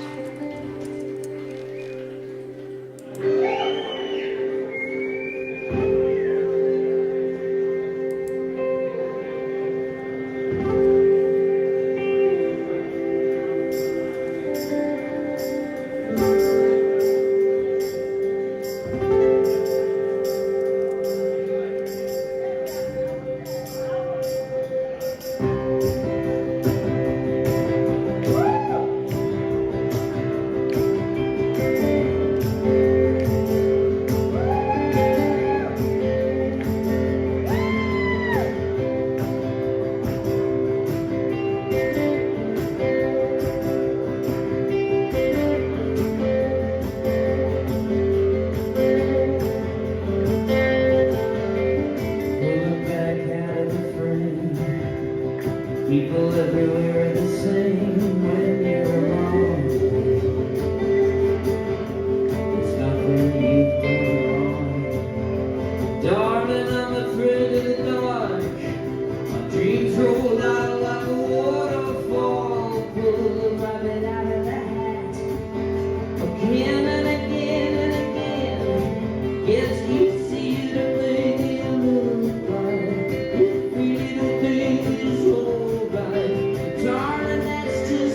People everywhere are the same when you're alone. It's nothing you've done wrong. Darling, I'm afraid of the dark. My dreams roll out like a waterfall. Pull the rabbit out of the hat. Again and again and again. It's easy to make it look like it's free to think it's all right. Darling, that's too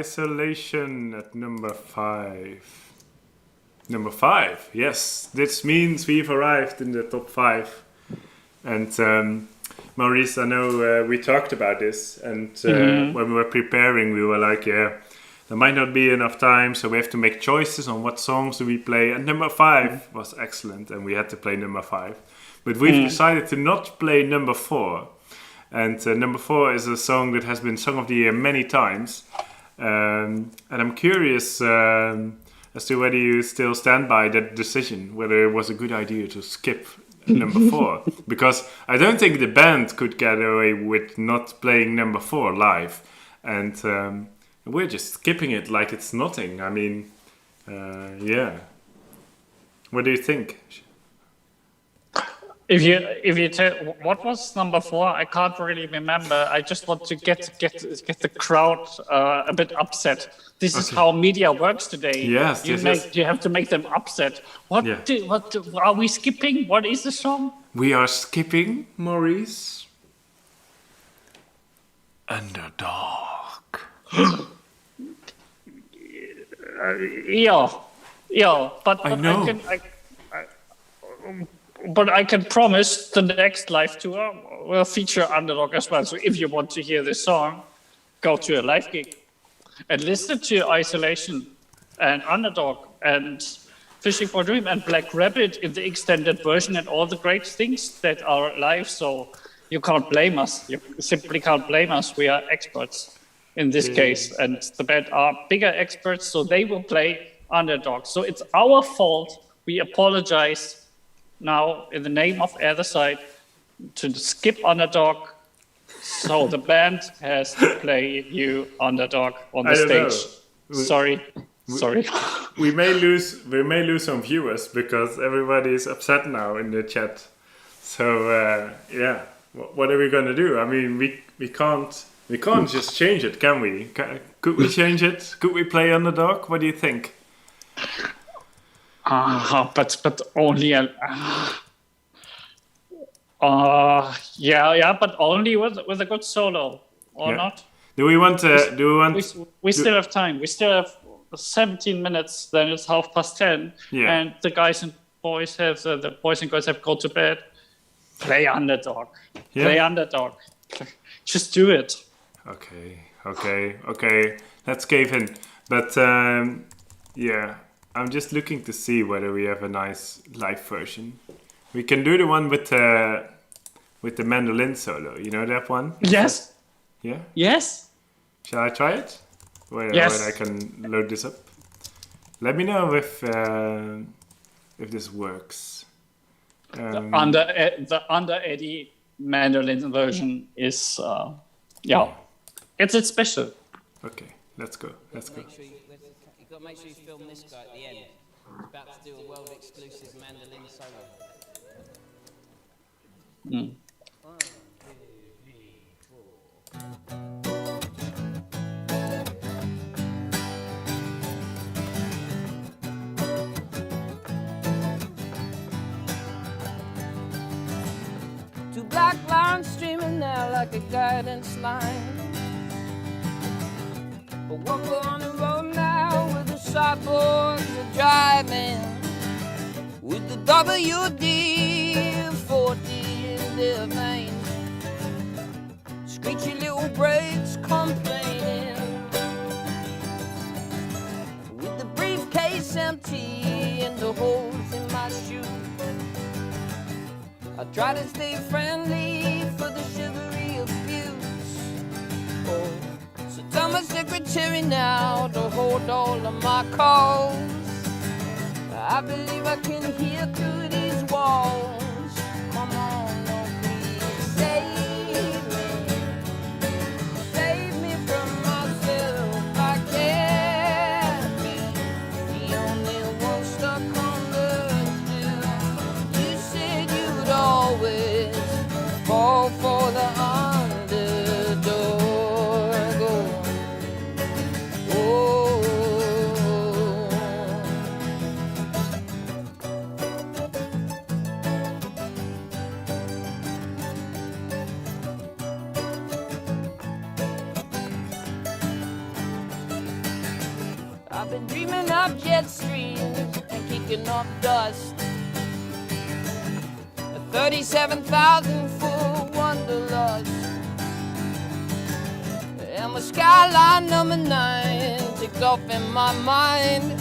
Isolation at number 5. Number 5, yes. This means we've arrived in the top 5. And Maurice, I know we talked about this, and when we were preparing, we were like, yeah, there might not be enough time, so we have to make choices on what songs do we play. And number 5 was excellent, and we had to play number 5. But we've decided to not play number 4. And number 4 is a song that has been Song of the Year many times. And I'm curious as to whether you still stand by that decision, whether it was a good idea to skip number 4. Because I don't think the band could get away with not playing number 4 live. And we're just skipping it like it's nothing. I mean, yeah. What do you think? If you tell what was number 4, I can't really remember. I just want to get the crowd a bit upset. This is how media works today. Yes, you have to make them upset. What are we skipping? What is the song? We are skipping, Maurice. Underdog. Yeah, but I know. But I can promise the next live tour will feature Underdog as well. So if you want to hear this song, go to a live gig and listen to Isolation and Underdog and Fishing for a Dream and Black Rabbit in the extended version and all the great things that are live. So you can't blame us. You simply can't blame us. We are experts in this case. And the band are bigger experts, so they will play Underdog. So it's our fault. We apologize now in the name of Other Side to skip Underdog. So the band has to play you Underdog on the stage. Sorry. We may lose some viewers because everybody is upset now in the chat. So yeah, what are we gonna do? I mean, we can't just change it, can we? Could we change it? Could we play Underdog? What do you think? But only but only with a good solo, or not? Do we want? We still have time. We still have 17 minutes. Then it's 10:30, and the guys and boys have the boys and girls have gone to bed. Play Underdog. Play Underdog. Just do it. Okay. Let's cave in. But yeah. I'm just looking to see whether we have a nice live version. We can do the one with the mandolin solo. You know that one? Yes. Yeah? Yes. Shall I try it? Yes. When I can load this up. Let me know if this works. The under Eddie mandolin version is it's special. Okay, let's go. You've got to make sure you film this guy at the end. He's about to do a world exclusive mandolin solo. 1, 2, 3, 4. 2 black lines streaming there like a guidance line. But we'll go on the road now with the sideboards are driving, with the WD-40 in their veins, screechy little brakes complaining, with the briefcase empty and the holes in my shoe. I try to stay friendly for the chivalry of abuse. Oh. Tell my secretary now to hold all of my calls. I believe I can hear through these walls. Come on, no, please save me. Save me from myself. I can't be the only one stuck on the hill. You said you'd always fall for the underdog. of jet streams and kicking up dust. A 37,000-foot wanderlust. And my skyline number 9 ticked off in my mind.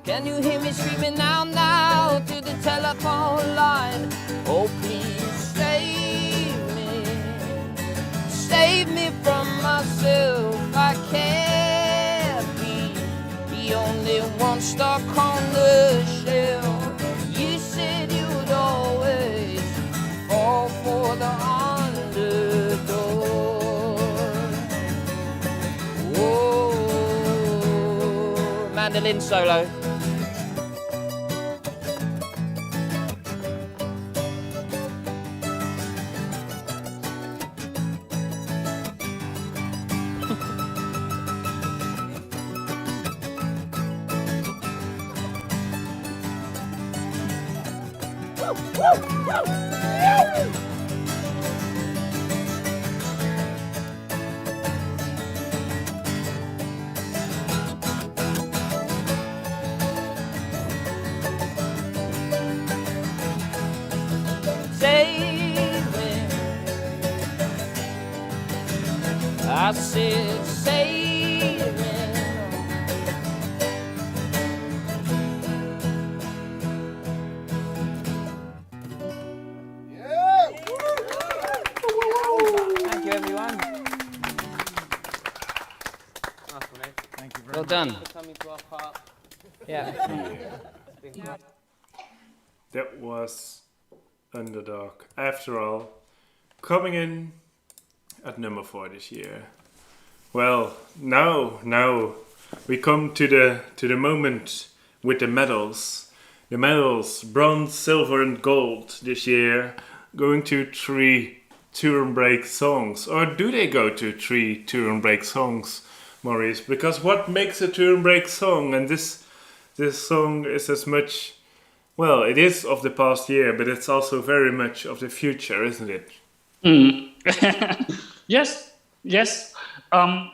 Can you hear me screaming out now to the telephone line? Oh, please save me from myself. I can't be the only one stuck on the shelf. You said you'd always fall for the underdog. Whoa, mandolin solo. Save me. I said save me. Thank you, everyone. Thank you very Well much. done. For coming to our part. Yeah. That was Underdog. After all, coming in at number 4 this year. Well, now we come to the moment with the medals. The medals, bronze, silver, and gold this year, going to 3 Turin Brakes songs. Or do they go to 3 Turin Brakes songs, Maurice? Because what makes a Turin Brakes song? And this song is as much, well, it is of the past year, but it's also very much of the future, isn't it? Yes. I've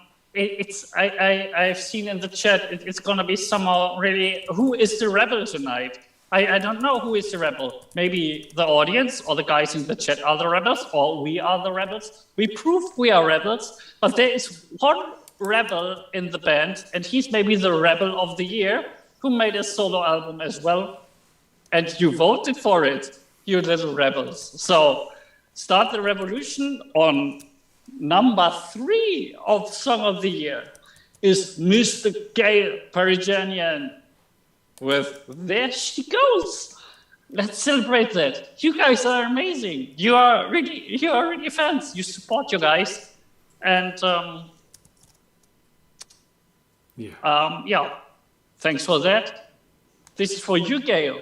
seen in the chat. It's gonna be somehow really. Who is the rebel tonight? I don't know who is the rebel. Maybe the audience or the guys in the chat are the rebels, or we are the rebels. We proved we are rebels, but there is one rebel in the band, and he's maybe the rebel of the year, who made a solo album as well. And you voted for it, you little rebels. So start the revolution. On number 3 of Song of the Year is Mr. Gail Parijanian with There She Goes. Let's celebrate that. You guys are amazing. You are really fans. You support you guys. And thanks for that. This is for you, Gail.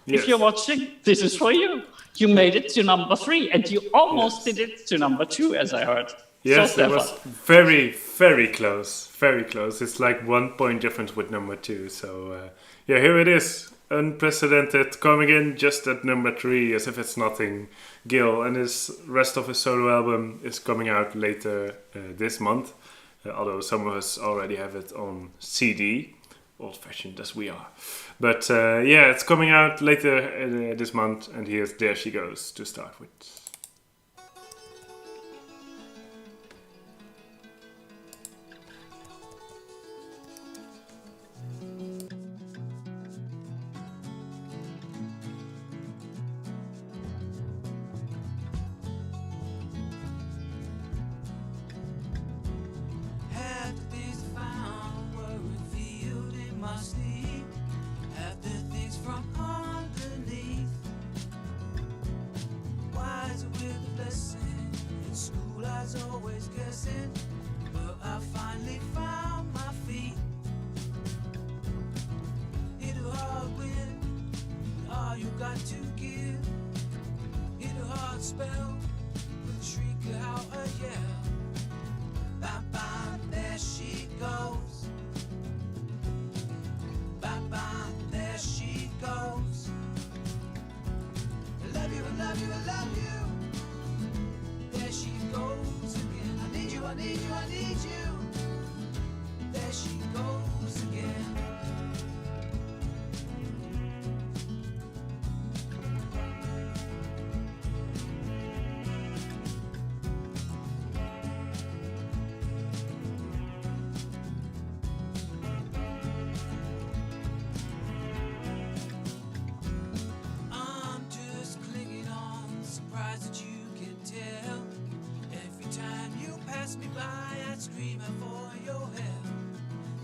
Yes. If you're watching, this is for you. You made it to number 3, and you almost did it to number 2, as I heard. Yes, so, it was very, very close. Very close. It's like 1 point difference with number 2. So, here it is. Unprecedented, coming in just at number 3, as if it's nothing. Gil, and his rest of his solo album is coming out later this month. Although some of us already have it on CD. Old-fashioned as we are. But it's coming out later this month, and here's There She Goes to start with. Always guessing, but I finally found my feet. Hit a hard win, all you got to give. Hit a hard spell, with a shriek out a yell. Bye bye, there she goes. Bye bye, there she goes. I love you, I love you, I love you. There she goes again. I need you, I need you, I need you. There she goes again. smell for your hair.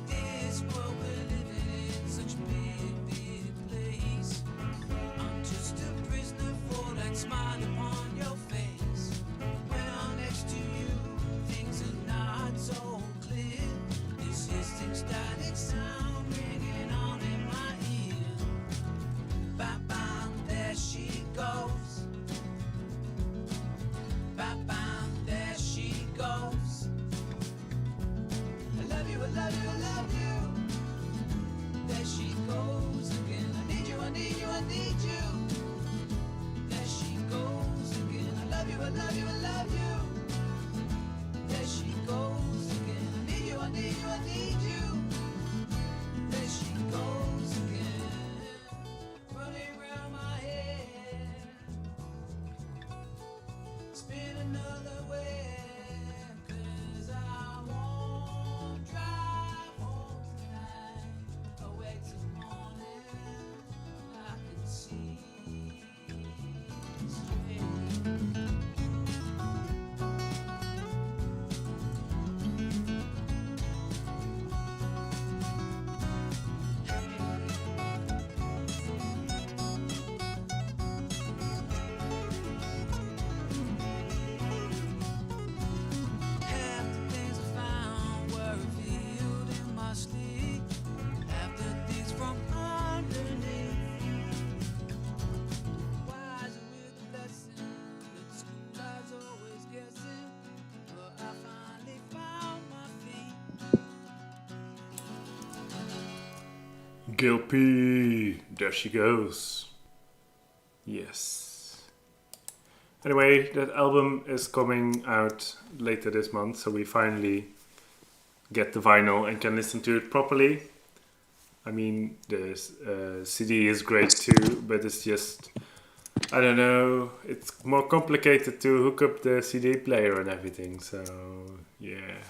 This world we're living in, such a big, big place. I'm just a prisoner for that smile upon your face. When I'm next to you, things are not so clear. This hissing static sound ringing on in my ear. Bam, bam, there she goes. Bam, bam, there she goes. I love you, I love you, I love you. There she goes again. I need you, I need you, I need you. There she goes again. I love you, I love you, I love you. There she goes again. I need you, I need you, I need you. There she goes again. Running round my head. Spin another way. 'Cause I won't drive home tonight. Awake till morning. I can see straight. Half the things I found were revealed in my sleep. Half the things from underneath. Wiser with the lesson that school I was always guessing. But I finally found my feet. Gilpy, there she goes. Yes. Anyway, that album is coming out later this month, so we finally get the vinyl and can listen to it properly. I mean, the CD is great too, but it's just, I don't know, it's more complicated to hook up the CD player and everything, so yeah.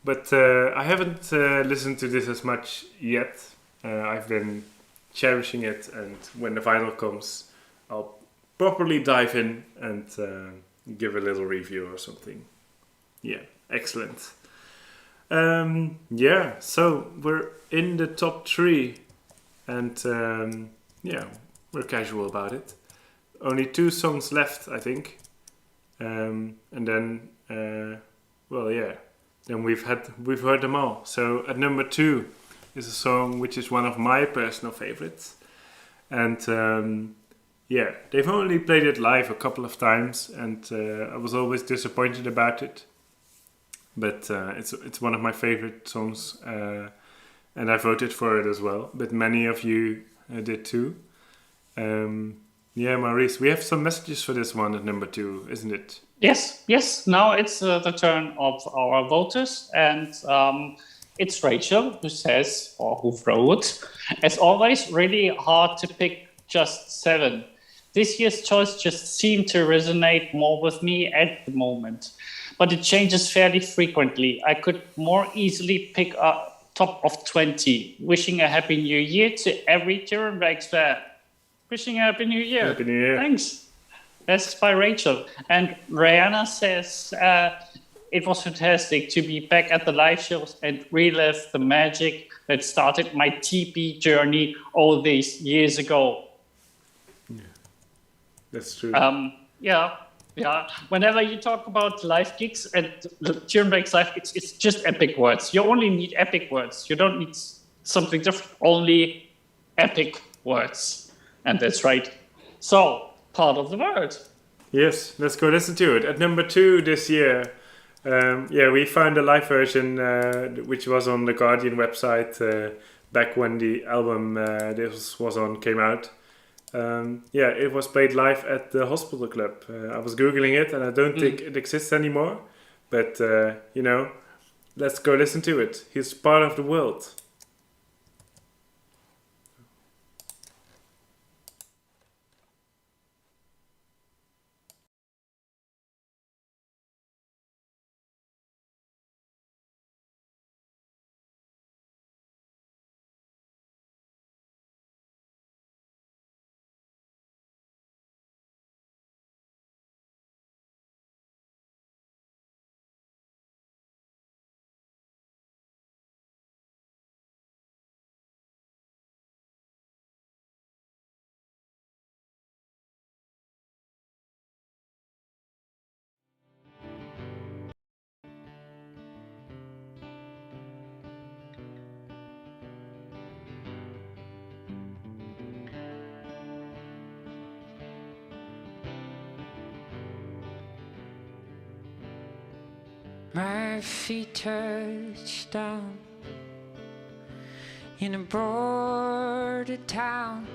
But I haven't listened to this as much yet. I've been cherishing it, and when the vinyl comes, I'll properly dive in and give a little review or something. Yeah, excellent. Yeah, so we're in the top 3, and yeah, we're casual about it. Only 2 songs left, I think, and then well, yeah, then we've heard them all. So at number 2 is a song which is one of my personal favorites, and yeah, they've only played it live a couple of times, and I was always disappointed about it. But it's one of my favorite songs, and I voted for it as well. But many of you did too. Yeah, Maurice, we have some messages for this one at number 2, isn't it? Yes. Now it's the turn of our voters, and it's Rachel who says, or who wrote, as always, really hard to pick just 7. This year's choice just seemed to resonate more with me at the moment, but it changes fairly frequently. I could more easily pick a top of 20. Wishing a happy new year to every Turin Brakes fan. Wishing a happy new year. Happy New Year. Thanks. That's by Rachel. And Rihanna says, it was fantastic to be back at the live shows and relive the magic that started my TP journey all these years ago. That's true. Yeah. Whenever you talk about live gigs and Turin Brakes live, it's just epic words. You only need epic words. You don't need something different. Only epic words, and that's right. So, part of the word. Yes, let's go listen to it. At number 2 this year, yeah, we found a live version which was on the Guardian website back when the album this was on came out. Yeah, it was played live at the Hospital Club. I was Googling it, and I don't think it exists anymore. But, you know, let's go listen to it. He's part of the world. My feet touch down in a border town.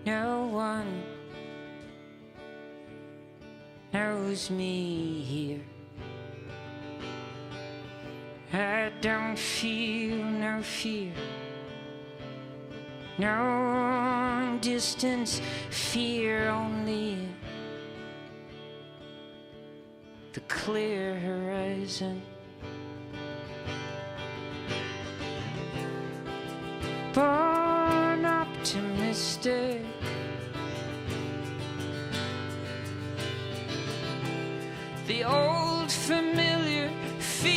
No one knows me here. I don't feel no fear, no distance fear, only the clear horizon. Born optimistic, the old familiar feeling,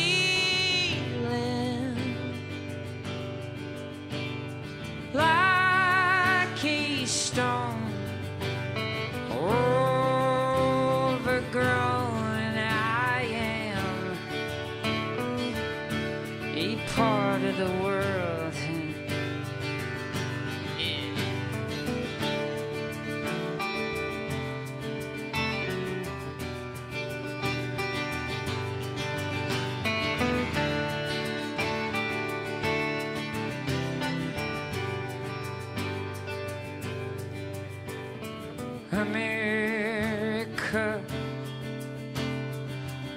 like a stone overgrown. I am a part of the world. America,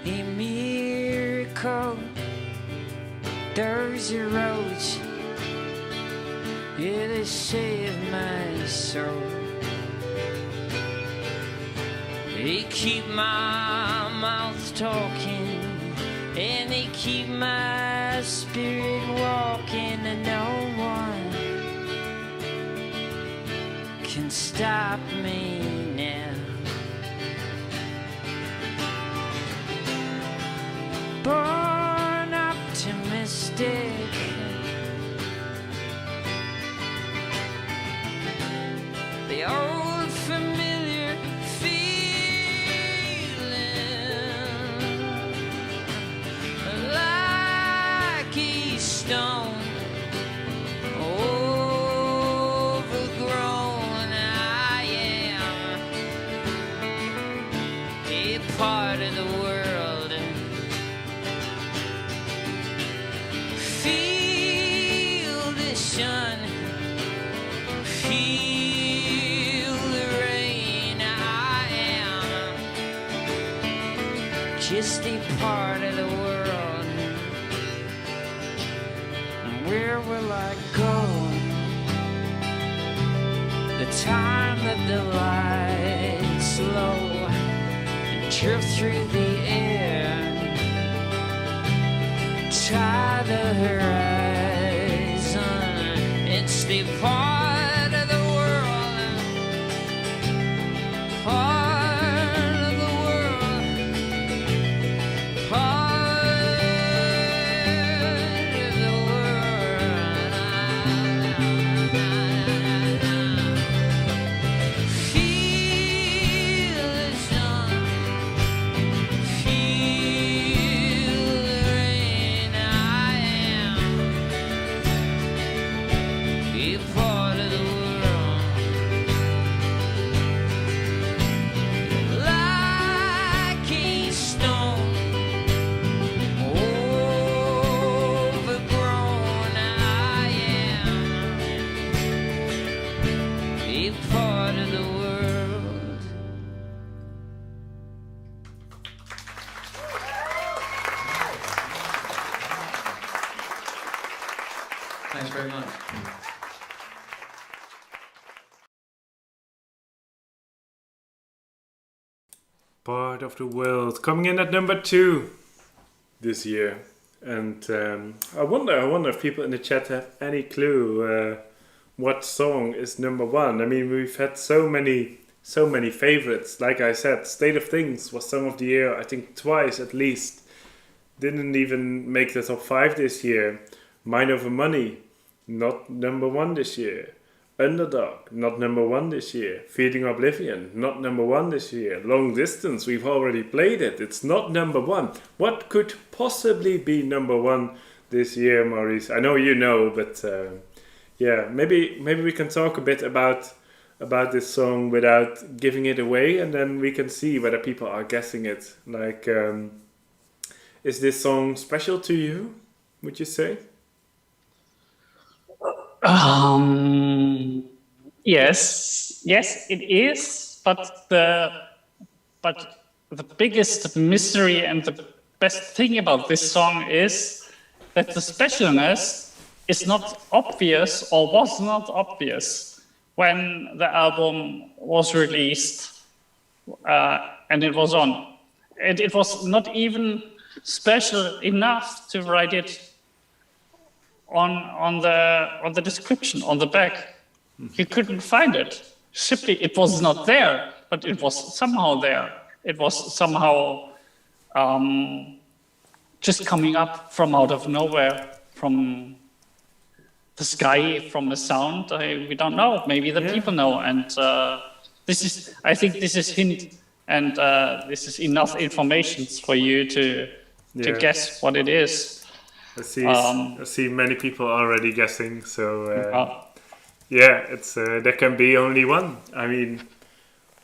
a miracle. Those roads, yeah, they saved my soul. They keep my mouth talking, and they keep my spirit walking, and no one can stop me now. Born optimistic, the old familiar feeling, like a stone overgrown. I am a part of the world. Feel the sun, feel the rain. I am just a part of the world. Where will I go? The time that the lights low and drift through the air, tie the horizon. It's the part of the world, part of the world, part of the world. Feel the sun, feel the rain. I am a part of the world, like a stone overgrown. I am a part of the world. Thanks very much. Part of the world, coming in at number 2 this year. And I wonder if people in the chat have any clue what song is number 1. I mean, we've had so many favorites. Like I said, State of Things was Song of the Year, I think twice at least. Didn't even make the top 5 this year. Mind Over Money, not number 1 this year. Underdog, not number 1 this year. Feeling Oblivion, not number 1 this year. Long Distance, we've already played it. It's not number 1. What could possibly be number 1 this year, Maurice? I know you know, but yeah, maybe we can talk a bit about this song without giving it away, and then we can see whether people are guessing it. Like, is this song special to you, would you say? Yes, it is. But the biggest mystery and the best thing about this song is that the specialness is not obvious or was not obvious when the album was released and it was on. It was not even special enough to write it on the description on the back. You couldn't find it. Simply, it was not there, but it was somehow there. It was somehow just coming up from out of nowhere, from the sky, from the sound. We don't know. Maybe the people know. And I think this is hint, and this is enough information for you to guess what it is. I see many people already guessing. So it's there can be only one. I mean,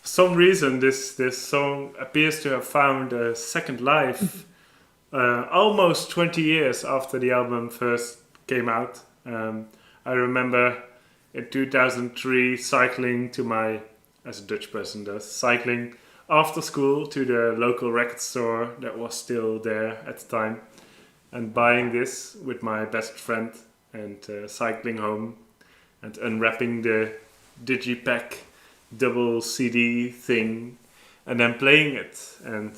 for some reason this song appears to have found a second life almost 20 years after the album first came out. I remember in 2003 cycling to as a Dutch person does, cycling after school to the local record store that was still there at the time, and buying this with my best friend and cycling home and unwrapping the digipack double CD thing and then playing it. And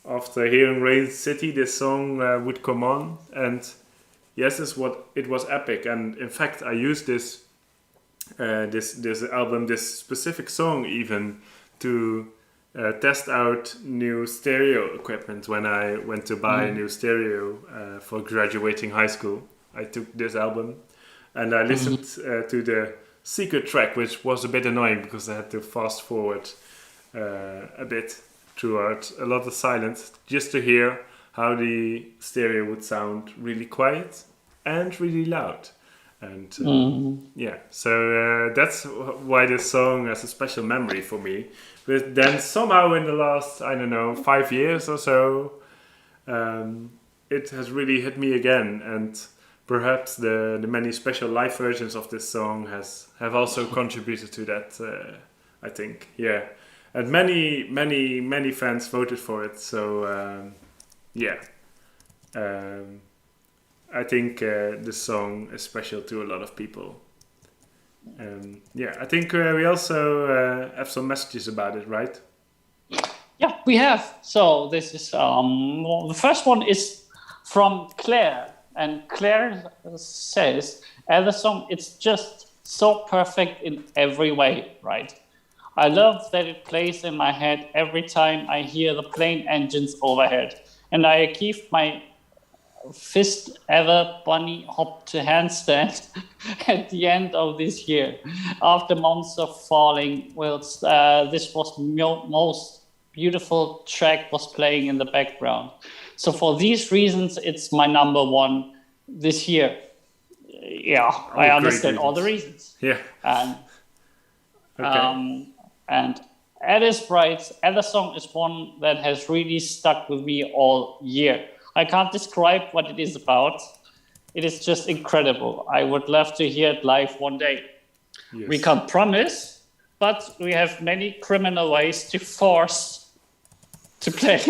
after hearing Rain City, this song would come on, and yes, it was epic. And in fact, I used this album, this specific song, even to test out new stereo equipment when I went to buy a new stereo for graduating high school. I took this album and I listened to the secret track, which was a bit annoying because I had to fast forward a bit throughout a lot of silence just to hear how the stereo would sound really quiet and really loud. And so that's why this song has a special memory for me. But then somehow in the last, 5 years or so, it has really hit me again. And perhaps the many special live versions of this song have also contributed to that, I think. Yeah. And many fans voted for it. So, I think this song is special to a lot of people. I think we also have some messages about it, right? Yeah, we have. So this is the first one is from Claire, and Claire says, "The song, it's just so perfect in every way, right? I love that it plays in my head every time I hear the plane engines overhead, and I keep my fist ever bunny hop to handstand at the end of this year after months of falling whilst this was most beautiful track was playing in the background. So for these reasons it's my number one this year." I understand all the reasons. And Alice writes, "Other song is one that has really stuck with me all year. I can't describe what it is about. It is just incredible. I would love to hear it live one day." Yes. We can't promise, but we have many criminal ways to force to play.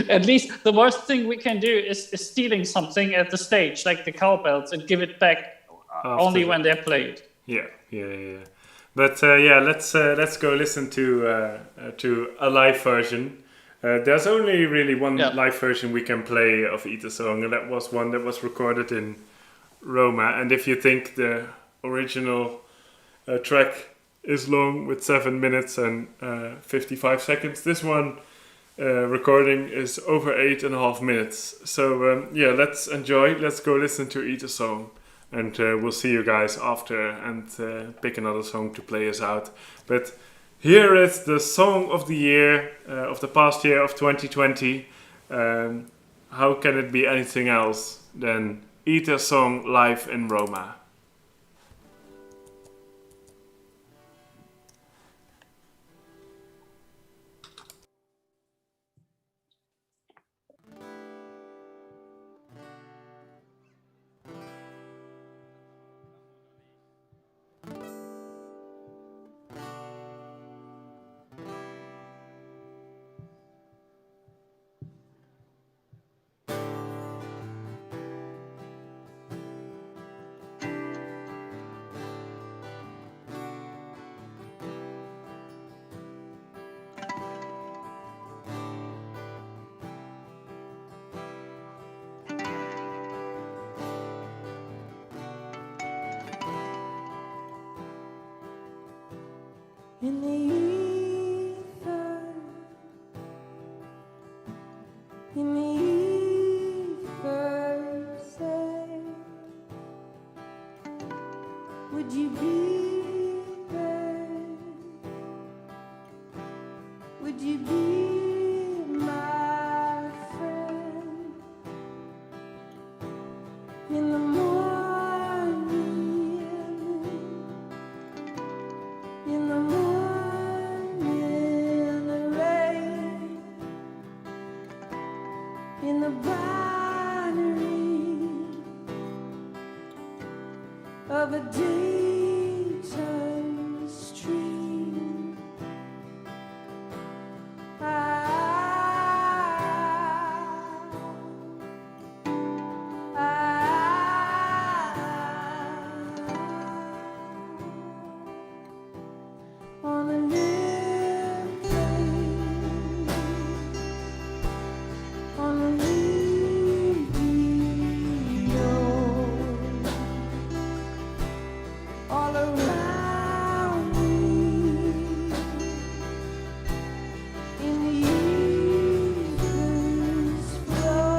At least the worst thing we can do is stealing something at the stage, like the cowbells, and give it back only when they're played. Yeah. But let's go listen to a live version. There's only really one live version we can play of Eat a Song, and that was one that was recorded in Roma. And if you think the original track is long with 7 minutes and 55 seconds, this one recording is over 8.5 minutes. So let's enjoy. Let's go listen to Eat a Song. And we'll see you guys after and pick another song to play us out. But here is the song of the year, of the past year of 2020. How can it be anything else than Eat a Song live in Roma? in the ether, in the ether, say, would you be there? Would you be my friend in the morning, in the morning, the rain, in the binary of a daytime stream? On a airplane, on a radio, all around me, in the ether's flow.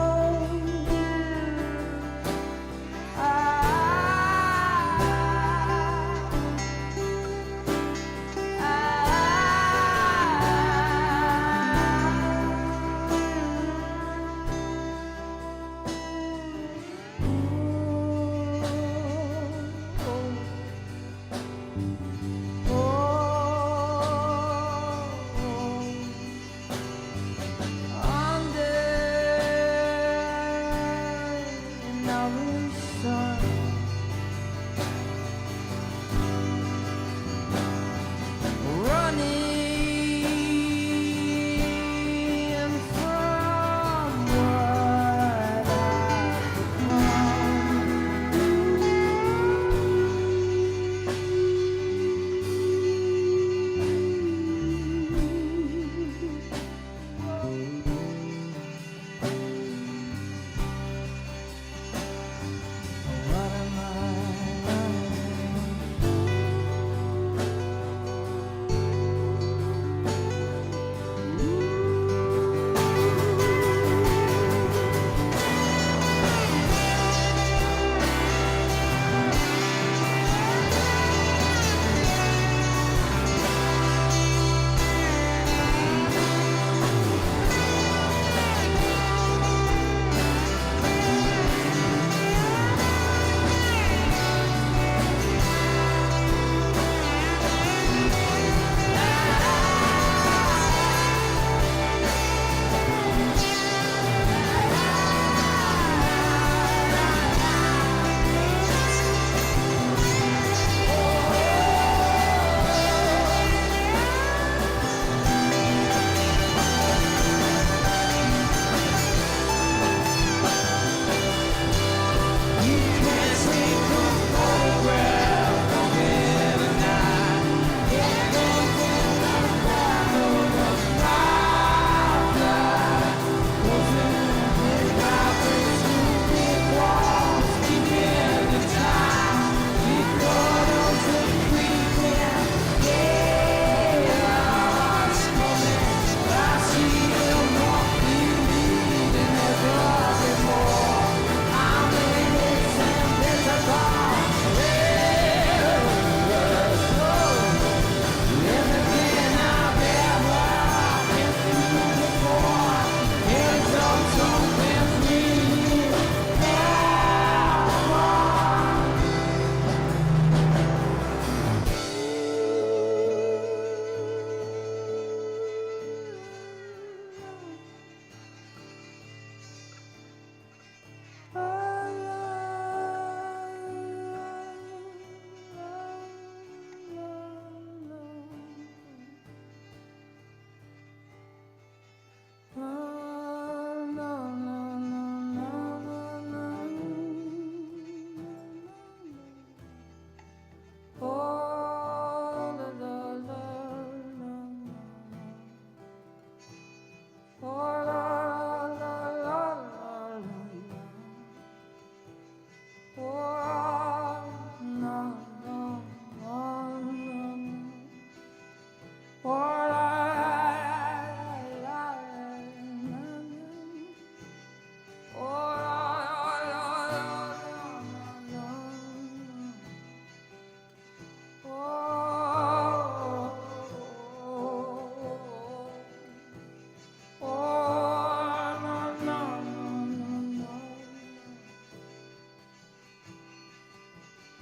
Running from what I've become. What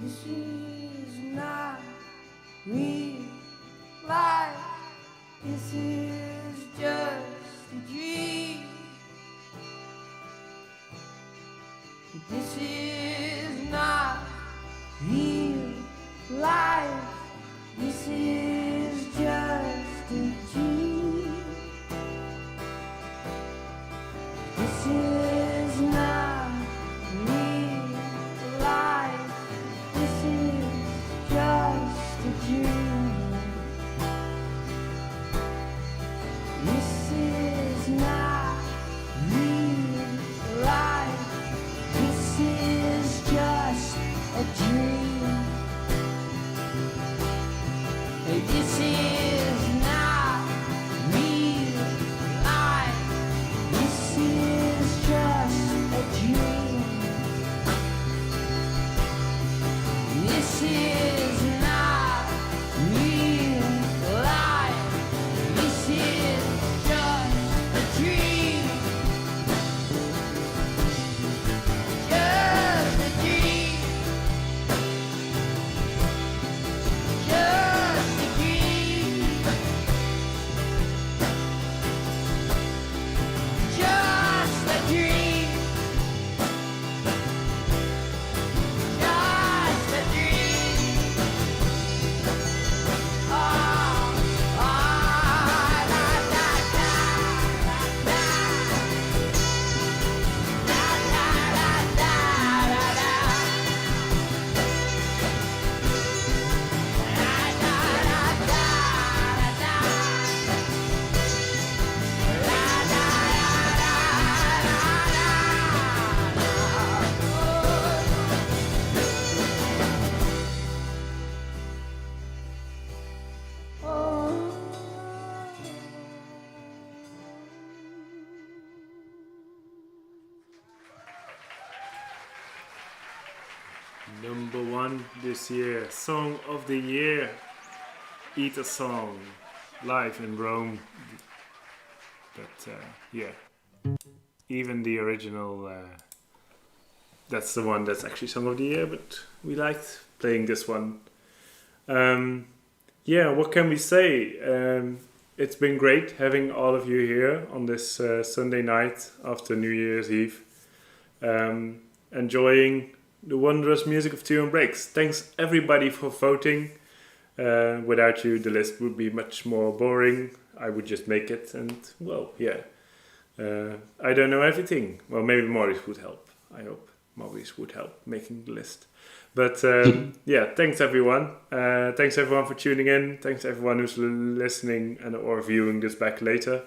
This is not real life. This is just a dream. This is not real life. This is just a dream. This is not real life. This is just a dream. This is not real life. This is just a dream. This is not real life. This is just a dream. This is not real life. This is just a dream. Just a dream. Just a dream. Just a dream. Just a dream. Oh, oh, da, da, da, da, da. Da, da, da, da, da, da. Number one this year, Song of the Year, Eat a Song, live in Rome. But yeah, even the original, that's the one that's actually Song of the Year, but we liked playing this one. Yeah, what can we say? It's been great having all of you here on this Sunday night after New Year's Eve, enjoying the wondrous music of Turin Brakes. Thanks everybody for voting. Without you, the list would be much more boring. I would just make it, and well, yeah. I don't know everything. Well, maybe Maurice would help. I hope Maurice would help making the list. But yeah, thanks everyone. Thanks everyone for tuning in. Thanks everyone who's listening and or viewing this back later,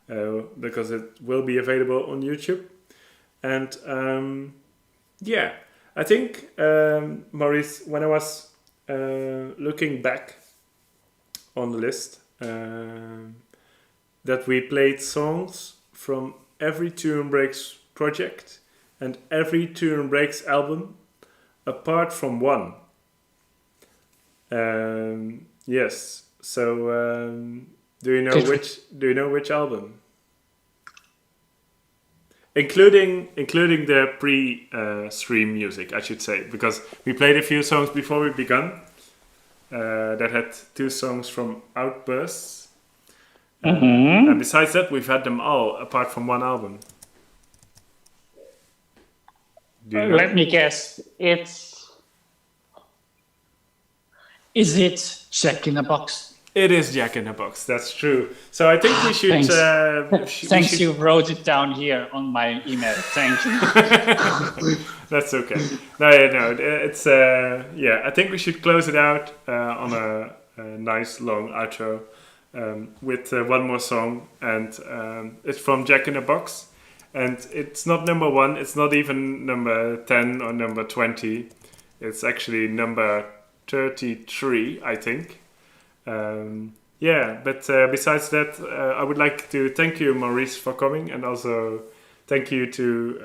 because it will be available on YouTube. And yeah, I think, Maurice, when I was looking back on the list, that we played songs from every Turin Brakes project and every Turin Brakes album, apart from one. Yes. So, do you know which album? Including the pre-stream music, I should say, because we played a few songs before we began. That had 2 songs from Outbursts. And besides that, we've had them all, apart from one album. Let me guess. Is it Jack in a Box? It is Jack in a Box, that's true. So I think we should... Thanks, you wrote it down here on my email. Thank you. That's okay. No, it's... yeah, I think we should close it out on a nice long outro with one more song. And it's from Jack in a Box. And it's not number 1, it's not even number 10 or number 20. It's actually number 33, I think. Yeah, but besides that, I would like to thank you, Maurice, for coming, and also thank you to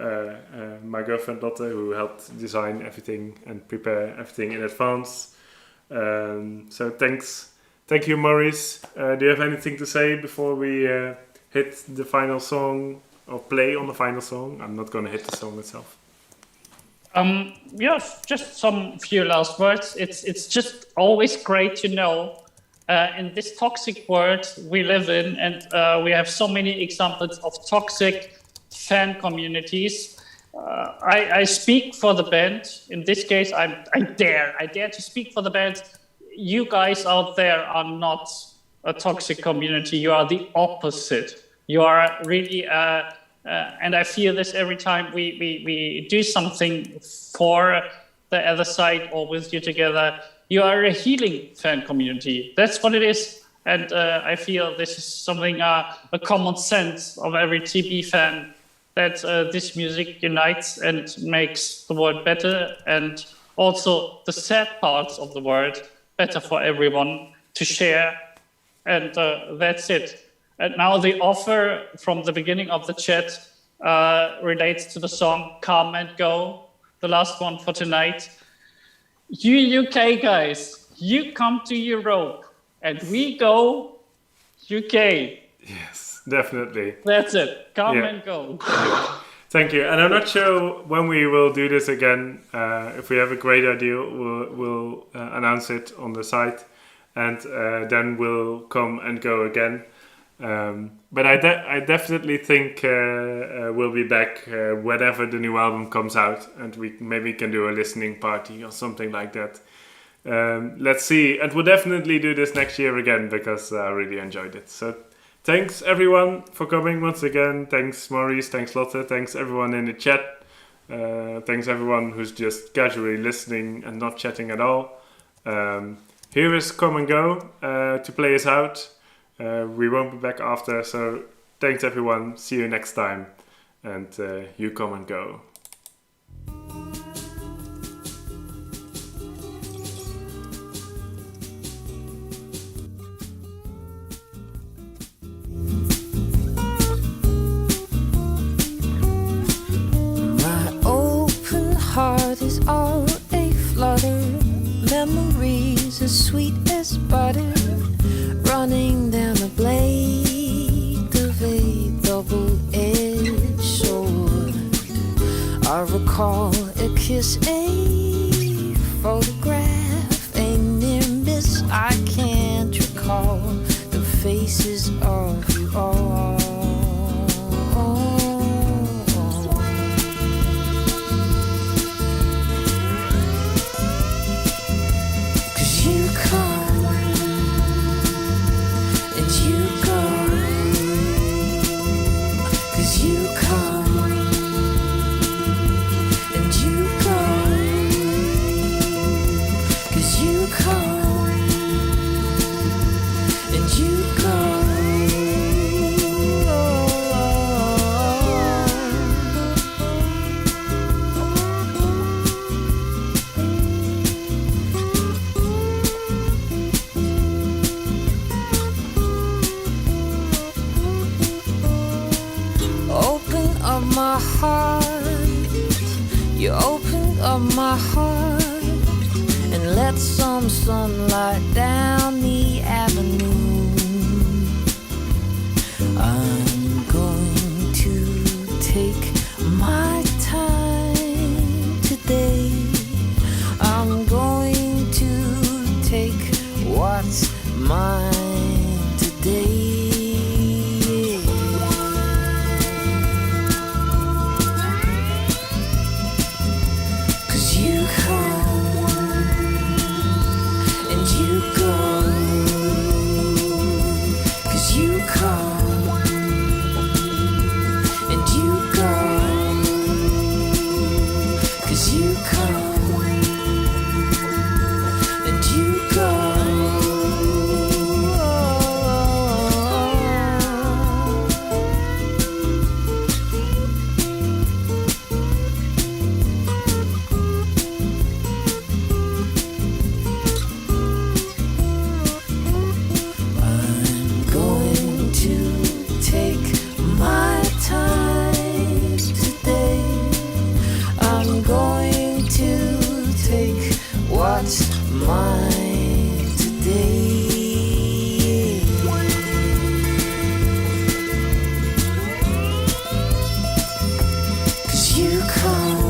my girlfriend Lotte, who helped design everything and prepare everything in advance. So thank you, Maurice. Do you have anything to say before we hit the final song or play on the final song? I'm not going to hit the song itself. yes, just some few last words. It's just always great to know in this toxic world we live in, and we have so many examples of toxic fan communities. I speak for the band. In this case, I dare to speak for the band. You guys out there are not a toxic community. You are the opposite. You are really, and I feel this every time we do something for the other side or with you together. You are a healing fan community. That's what it is. And I feel this is something, a common sense of every TB fan, that this music unites and makes the world better, and also the sad parts of the world better for everyone to share. And that's it. And now the offer from the beginning of the chat relates to the song Come and Go, the last one for tonight. You UK guys, you come to Europe and we go UK. Yes, definitely. That's it. Come and go. Thank you. And I'm not sure when we will do this again. If we have a great idea, we'll announce it on the site, and then we'll come and go again. But I definitely think we'll be back whenever the new album comes out, and we maybe can do a listening party or something like that. Let's see. And we'll definitely do this next year again, because I really enjoyed it. So thanks everyone for coming once again. Thanks Maurice, thanks Lotte, thanks everyone in the chat. Thanks everyone who's just casually listening and not chatting at all. Here is Come and Go to play us out. We won't be back after, so thanks everyone. See you next time, and you come and go. My open heart is all a flutter, memories as sweet as butter, running down a blade of a double-edged sword. I recall a kiss, a photograph, a near miss. I can't recall the faces of you all. 'Cause you come and you go, 'cause you come and you go, 'cause you come and you go. Open up my heart, you opened up my heart, and let some sunlight down the avenue. I'm going to take my time today. I'm going to take what's mine today. 'Cause you come and you go, 'cause you come and you go, 'cause you come and you go. I'm going to take my time today. I'm going to take what's mine today. 'Cause you come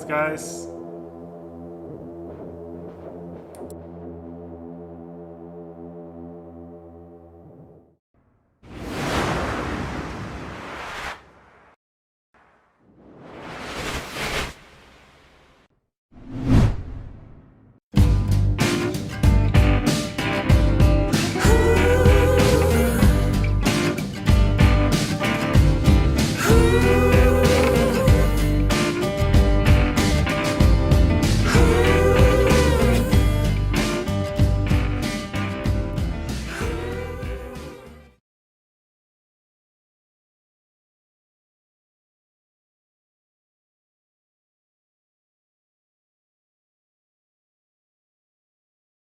Thanks, guys.